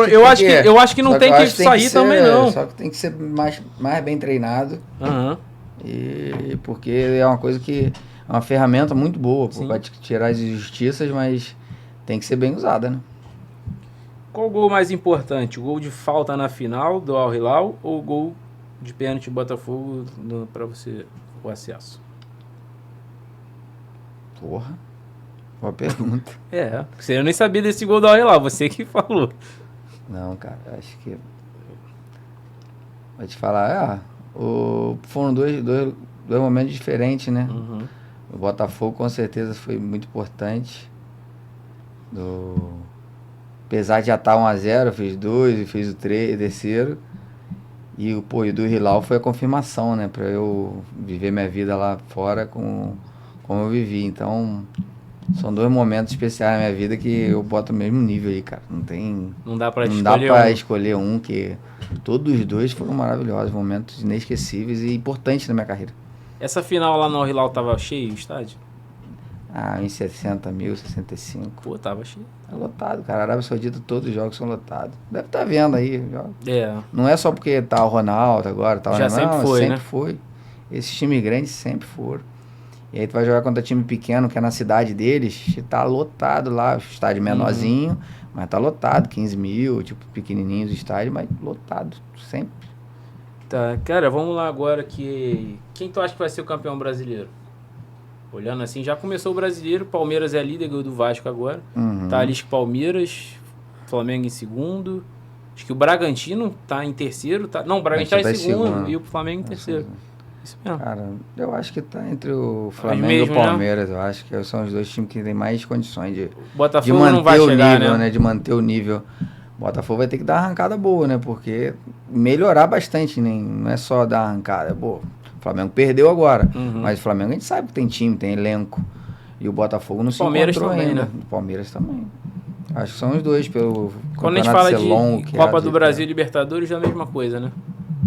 Eu acho que não tem que sair também, não. Só que tem que ser mais bem treinado. Aham. E porque é uma coisa que... É uma ferramenta muito boa, pô, pra tirar as injustiças, mas tem que ser bem usada, né? Qual o gol mais importante? O gol de falta na final do Al Hilal ou o gol de pênalti Botafogo pra você o acesso? Porra, boa pergunta. Você nem sabia desse gol do Al Hilal, você que falou. Não, cara, acho que... Vou te falar, foram dois momentos diferentes, né? Uhum. O Botafogo com certeza foi muito importante. Apesar de já estar 1-0, eu fiz 2 e fiz o terceiro. E o do Hilal foi a confirmação, né? Pra eu viver minha vida lá fora como eu vivi. Então, são 2 momentos especiais na minha vida que eu boto no mesmo nível aí, cara. Não dá pra escolher um, que todos os 2 foram maravilhosos, momentos inesquecíveis e importantes na minha carreira. Essa final lá no Al Hilal tava cheio o estádio? Em 60 mil, 65. Pô, tava cheio. Tá lotado, cara. Arábia Saudita, todos os jogos são lotados. Deve estar vendo aí. É. Não é só porque tá o Ronaldo agora. Tá Já sempre foi, sempre né? foi. Esses times grandes sempre foram. E aí tu vai jogar contra time pequeno, que é na cidade deles, e tá lotado lá. O estádio menorzinho, mas tá lotado. 15 mil, tipo, pequenininhos o estádio, mas lotado, sempre. Tá, cara, vamos lá agora que... Quem tu acha que vai ser o campeão brasileiro? Olhando assim, já começou o brasileiro, Palmeiras é líder do Vasco agora. Tá ali com Palmeiras, Flamengo em segundo. Acho que o Bragantino tá em terceiro. Não, o Bragantino tá em segundo e o Flamengo em terceiro. Isso mesmo. Cara, eu acho que tá entre o Flamengo e o Palmeiras. Né? Eu acho que são os 2 times que têm mais condições de Botafogo não vai o chegar, nível, né? De manter o nível. O Botafogo vai ter que dar uma arrancada boa, né? Porque melhorar bastante, não é só dar arrancada. Pô, o Flamengo perdeu agora, mas o Flamengo a gente sabe que tem time, tem elenco. E o Botafogo não se encontrou também, ainda. Né? O Palmeiras também. Acho que são os 2 pelo Quando a gente fala de Copa do Brasil e Libertadores, é a mesma coisa, né?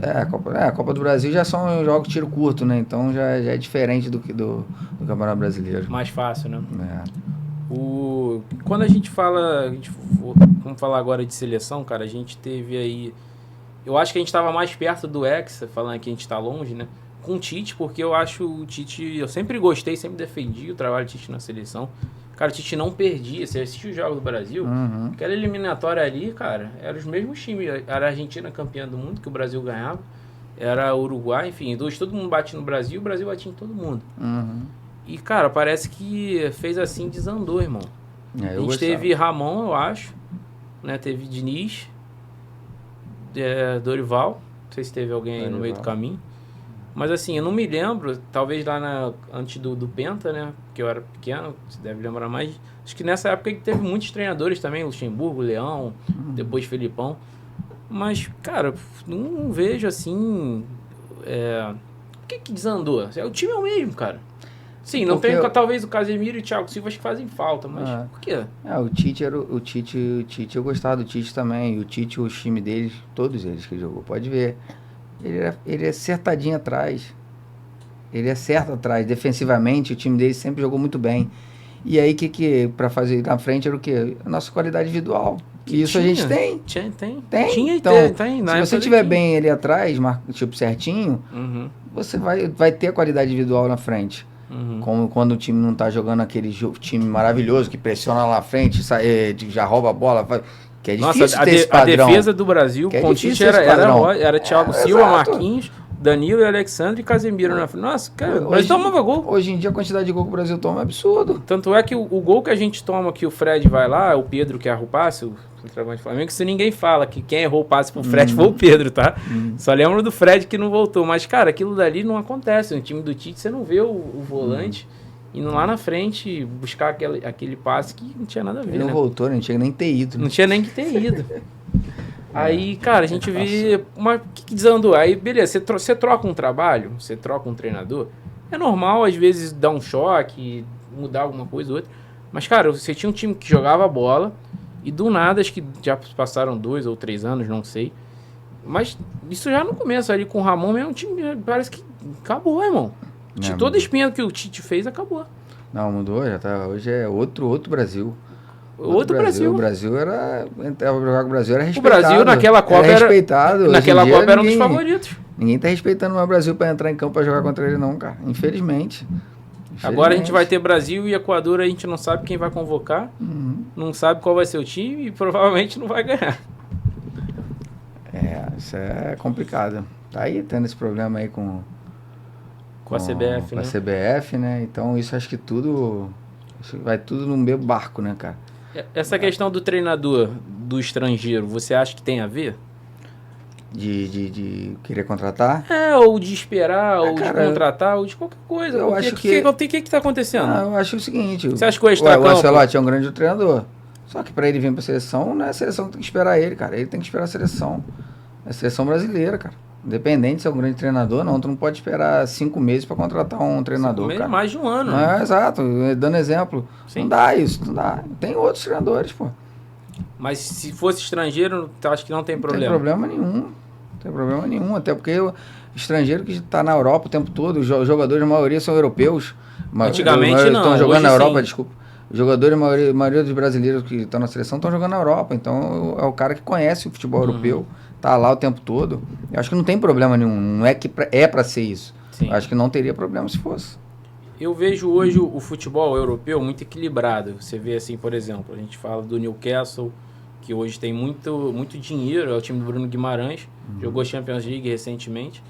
A Copa do Brasil já são jogos de tiro curto, né? Então já é diferente do Campeonato Brasileiro. Mais fácil, né? Quando a gente fala... Vamos falar agora de seleção, cara. A gente teve aí... Eu acho que a gente estava mais perto do Hexa, falando que a gente está longe, né? Com o Tite, porque eu acho o Tite... Eu sempre gostei, sempre defendi o trabalho do Tite na seleção. Cara, o Tite não perdia. Você assistiu os jogos do Brasil? Aquela eliminatória ali, cara, eram os mesmos times. Era a Argentina campeã do mundo, que o Brasil ganhava. Era o Uruguai, enfim. Todo mundo batia no Brasil, o Brasil batia em todo mundo. E, cara, parece que fez assim, desandou, irmão. A gente teve Ramon, eu acho. Né? Teve Diniz. Dorival. Não sei se teve alguém aí no meio do caminho. Mas assim, eu não me lembro, talvez lá antes do Penta, né? Porque eu era pequeno, você deve lembrar mais. Acho que nessa época que teve muitos treinadores também, Luxemburgo, Leão, depois Felipão. Mas, cara, não vejo assim... Por que desandou? O time é o mesmo, cara. Sim, não tem talvez o Casemiro e o Thiago Silva que fazem falta, mas por quê? O Tite eu gostava do Tite também. E o Tite, o time deles, todos eles que jogou, pode ver. Ele é acertadinho atrás. Ele é certo atrás. Defensivamente, o time dele sempre jogou muito bem. E aí, que para fazer na frente era o quê? A nossa qualidade individual. E isso a gente tem. Tem. Tinha então, tem. Se você tiver bem ali atrás, tipo certinho, você vai ter a qualidade individual na frente. Como quando o time não tá jogando aquele time maravilhoso que pressiona lá na frente, já rouba a bola, que é difícil ter esse padrão. A defesa do Brasil com o Tite era Thiago Silva, Marquinhos, Danilo e Alexandre e Casemiro na frente. Nossa, cara, o Brasil tomava gol. Hoje em dia a quantidade de gol que o Brasil toma é absurdo. Tanto é que o gol que a gente toma, que o Fred vai lá, o Pedro que erra o passe, o centroavante do Flamengo, isso ninguém fala, que quem errou o passe pro Fred foi o Pedro, tá? Só lembro do Fred que não voltou. Mas, cara, aquilo dali não acontece. No time do Tite você não vê o volante indo lá na frente buscar aquele passe que não tinha nada a ver, Ele não voltou, não tinha nem que ter ido. Não tinha nem que ter ido. Aí, cara, a gente vê... Mas o que desandou? Aí, beleza, você troca um trabalho, você troca um treinador, é normal, às vezes, dar um choque, mudar alguma coisa ou outra. Mas, cara, você tinha um time que jogava bola e do nada, acho que já passaram 2 ou 3 anos, não sei. Mas isso já no começo, ali com o Ramon, mesmo, o time parece que acabou, irmão. Toda a espinha que o Tite fez, acabou. Não, mudou, já tá. Hoje é outro Brasil. Outro Brasil. O Brasil era. Jogar com o Brasil era respeitado. O Brasil naquela Copa era respeitado. Naquela Copa era um dos favoritos. Ninguém tá respeitando o Brasil pra entrar em campo pra jogar contra ele, não, cara. Infelizmente. Agora a gente vai ter Brasil e Equador, a gente não sabe quem vai convocar, não sabe qual vai ser o time e provavelmente não vai ganhar. Isso é complicado. Tá aí tendo esse problema aí com a CBF, com né? a CBF, né? Então isso acho que tudo vai tudo no mesmo barco, né, cara? Essa questão do treinador do estrangeiro, você acha que tem a ver? De querer contratar? Ou de esperar, ou cara, de contratar, ou de qualquer coisa. Eu acho que... O que tá acontecendo? Eu acho o seguinte... Você acha que o Ancelotti é um grande treinador. Só que pra ele vir pra seleção, não é a seleção que tem que esperar ele, cara. Ele tem que esperar a seleção. É a seleção brasileira, cara. Independente se é um grande treinador, não. Tu não pode esperar 5 meses pra contratar um treinador, 5 meses, cara. Mais de um ano. Exato. Dando exemplo. Sim. Não dá isso, não dá. Tem outros treinadores, pô. Mas se fosse estrangeiro, eu acho que não tem problema. Não tem problema nenhum. Até porque o estrangeiro que está na Europa o tempo todo, os jogadores, a maioria são europeus. Antigamente não. Estão jogando na Europa, sim. Desculpa. Os jogadores, a maioria dos brasileiros que estão na seleção estão jogando na Europa. Então é o cara que conhece o futebol europeu, tá lá o tempo todo. Eu acho que não tem problema nenhum. Não é que é para ser isso. Sim. Eu acho que não teria problema se fosse. Eu vejo hoje o futebol europeu muito equilibrado. Você vê assim, por exemplo, a gente fala do Newcastle, que hoje tem muito dinheiro, é o time do Bruno Guimarães, jogou Champions League recentemente.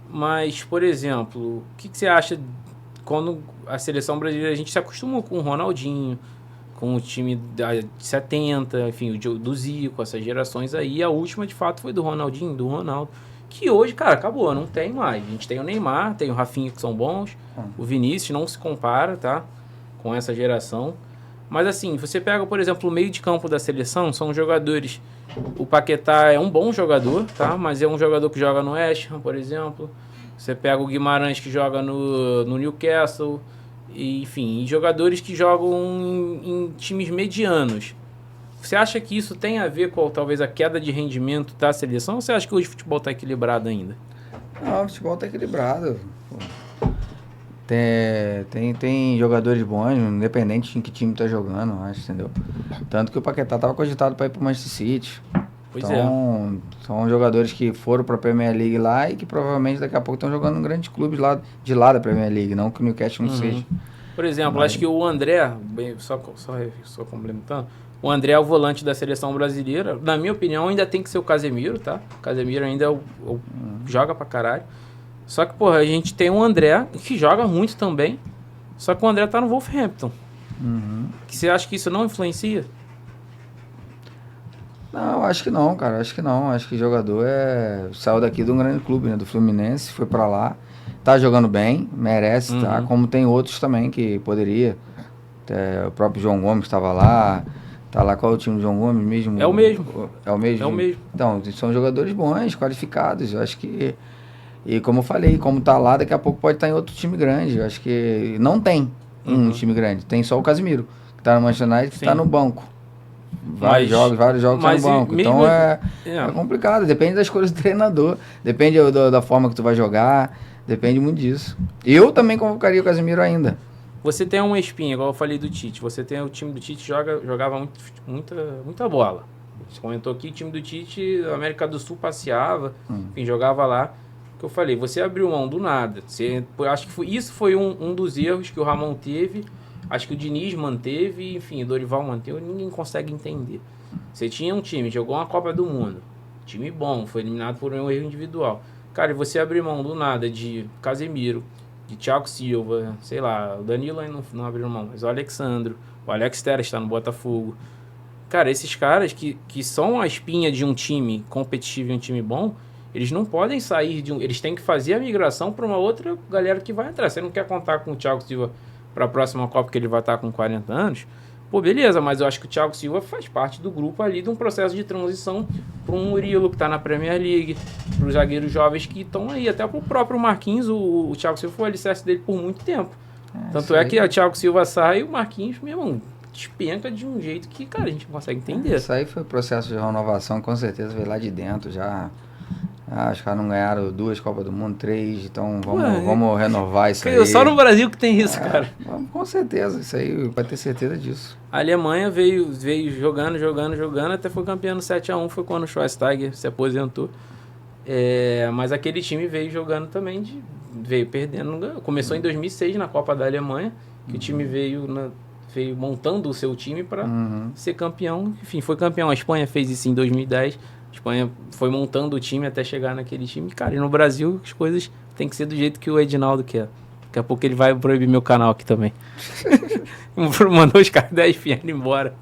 Mas, por exemplo, o que você acha quando a seleção brasileira, a gente se acostumou com o Ronaldinho, com o time de 70, enfim, do Zico, essas gerações aí, a última de fato foi do Ronaldinho, do Ronaldo, que hoje, cara, acabou, não tem mais. A gente tem o Neymar, tem o Rafinha, que são bons, o Vinícius não se compara, tá, com essa geração. Mas assim, você pega, por exemplo, o meio de campo da seleção, são jogadores... O Paquetá é um bom jogador, tá? Mas é um jogador que joga no West Ham, por exemplo. Você pega o Guimarães, que joga no Newcastle. E, enfim, jogadores que jogam em times medianos. Você acha que isso tem a ver com, talvez, a queda de rendimento da seleção? Ou você acha que hoje o futebol está equilibrado ainda? Não, o futebol está equilibrado. Tem jogadores bons, independente em que time tá jogando, acho, entendeu? Tanto que o Paquetá tava cogitado para ir pro Manchester City. Pois então, são jogadores que foram pra Premier League lá e que provavelmente daqui a pouco estão jogando em grandes clubes de lá da Premier League, não que o Newcastle não seja. Por exemplo, acho que o André, só complementando, o André é o volante da seleção brasileira. Na minha opinião, ainda tem que ser o Casemiro, tá? O Casemiro ainda joga pra caralho. Só que, porra, a gente tem um André que joga muito também. Só que o André tá no Wolverhampton. Que você acha que isso não influencia? Não, acho que não, cara. Acho que não. Acho que o jogador saiu daqui de um grande clube, né? Do Fluminense, foi pra lá. Tá jogando bem, merece, tá? Como tem outros também que poderia. O próprio João Gomes estava lá. Tá lá, qual é o time do João Gomes mesmo? É o mesmo. É o mesmo? É o mesmo. Então, são jogadores bons, qualificados. Eu acho que... E como eu falei, como tá lá, daqui a pouco pode estar em outro time grande. Eu acho que não tem um time grande. Tem só o Casemiro, que tá no Manchester United, que tá no banco. Vários jogos tá no banco. Então é complicado. Depende das escolhas do treinador. Depende da forma que tu vai jogar. Depende muito disso. Eu também convocaria o Casemiro ainda. Você tem uma espinha, igual eu falei do Tite. Você tem o time do Tite jogava muita bola. Você comentou aqui, o time do Tite, a América do Sul passeava, enfim, jogava lá. Que eu falei, você abriu mão do nada. Acho que isso foi um dos erros que o Ramon teve. Acho que o Diniz manteve, enfim, o Dorival manteve. Ninguém consegue entender. Você tinha um time, jogou uma Copa do Mundo. Time bom, foi eliminado por um erro individual. Cara, e você abrir mão do nada de Casemiro, de Thiago Silva, sei lá, o Danilo aí não abriu mão, mas o Alexandro, o Alex Telles está no Botafogo. Cara, esses caras que são a espinha de um time competitivo e um time bom, eles não podem sair de um... Eles têm que fazer a migração para uma outra galera que vai entrar. Você não quer contar com o Thiago Silva para a próxima Copa, porque ele vai estar com 40 anos? Pô, beleza, mas eu acho que o Thiago Silva faz parte do grupo ali de um processo de transição para um Murilo que está na Premier League, para os zagueiros jovens que estão aí, até para o próprio Marquinhos, o Thiago Silva foi o alicerce dele por muito tempo. Tanto é que o Thiago Silva sai e o Marquinhos, meu irmão, despenca de um jeito que, cara, a gente não consegue entender. Isso aí foi processo de renovação, com certeza veio lá de dentro já. Os caras não ganharam 2 Copas do Mundo, 3, então vamos renovar isso aí. Só no Brasil que tem isso, cara. Com certeza, isso aí, vai ter certeza disso. A Alemanha veio jogando, até foi campeão no 7-1, foi quando o Schweinsteiger se aposentou. Mas aquele time veio jogando também, veio perdendo. Começou em 2006 na Copa da Alemanha, que o time veio montando o seu time para ser campeão. Enfim, foi campeão. A Espanha fez isso em 2010. A Espanha foi montando o time até chegar naquele time. Cara, e no Brasil as coisas tem que ser do jeito que o Edinaldo quer. Daqui a pouco ele vai proibir meu canal aqui também. Mandou os caras 10 fianos embora.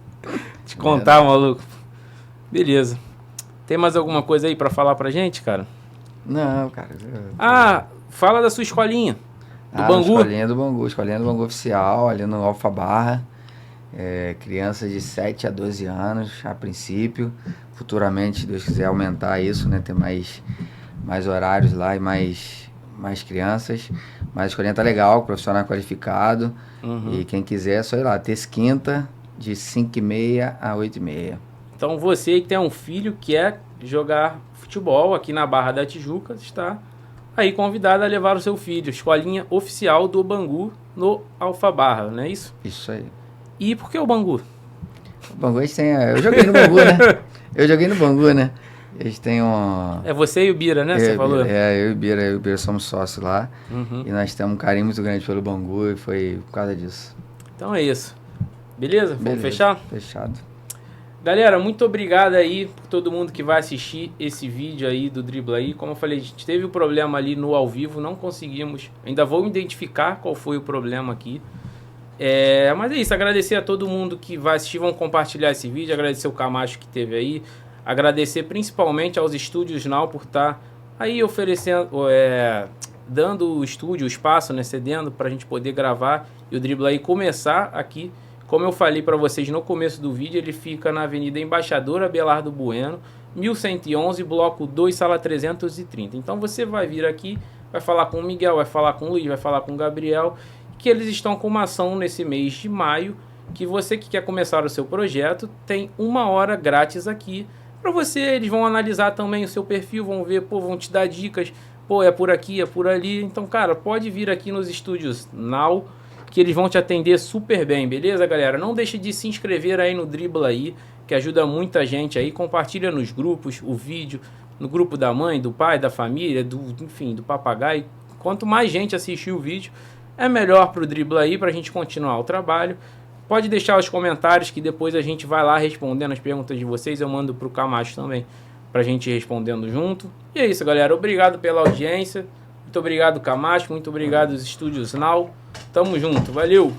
Te contar, maluco. Beleza. Tem mais alguma coisa aí pra falar pra gente, cara? Não, cara. Fala da sua escolinha. Do Bangu. Escolinha do Bangu oficial, ali no Alfa Barra. Crianças de 7 a 12 anos, a princípio. Futuramente, se Deus quiser aumentar isso, né? Ter mais horários lá e mais crianças. Mas a escolinha tá legal, profissional qualificado. E quem quiser, é só ir lá. Terça e quinta, de 5h30 a 8h30. Então você que tem um filho que quer jogar futebol aqui na Barra da Tijuca, está aí convidado a levar o seu filho. Escolinha oficial do Bangu no Alfa Barra, não é isso? Isso aí. E por que o Bangu? O Bangu, a gente tem... Eu joguei no Bangu, né? Eles têm um... É você e o Bira, né? Você falou? Eu e o Bira somos sócios lá. E nós temos um carinho muito grande pelo Bangu e foi por causa disso. Então é isso. Beleza? Vamos fechar? Fechado. Galera, muito obrigado aí por todo mundo que vai assistir esse vídeo aí do Dribla aí. Como eu falei, a gente teve um problema ali no ao vivo, não conseguimos. Ainda vou identificar qual foi o problema aqui. Mas é isso, agradecer a todo mundo que vai assistir, vão compartilhar esse vídeo, agradecer o Camacho que teve aí, agradecer principalmente aos Estúdios Now por estar aí oferecendo, dando o estúdio, o espaço, né, cedendo para a gente poder gravar e o Dribla aí começar aqui. Como eu falei para vocês no começo do vídeo, ele fica na Avenida Embaixador Abelardo Bueno, 1111, Bloco 2, Sala 330. Então você vai vir aqui, vai falar com o Miguel, vai falar com o Luiz, vai falar com o Gabriel, que eles estão com uma ação nesse mês de maio, que você que quer começar o seu projeto, tem 1 hora grátis aqui para você. Eles vão analisar também o seu perfil, vão ver, vão te dar dicas, é por aqui, é por ali. Então, cara, pode vir aqui nos Estúdios Now, que eles vão te atender super bem, beleza, galera? Não deixe de se inscrever aí no Dribla aí, que ajuda muita gente aí. Compartilha nos grupos o vídeo, no grupo da mãe, do pai, da família, enfim, do papagaio. Quanto mais gente assistir o vídeo, é melhor pro Dribla aí, pra gente continuar o trabalho. Pode deixar os comentários que depois a gente vai lá respondendo as perguntas de vocês. Eu mando pro Camacho também, pra gente ir respondendo junto. E é isso, galera. Obrigado pela audiência. Muito obrigado, Camacho. Muito obrigado, os Estúdios Now. Tamo junto. Valeu!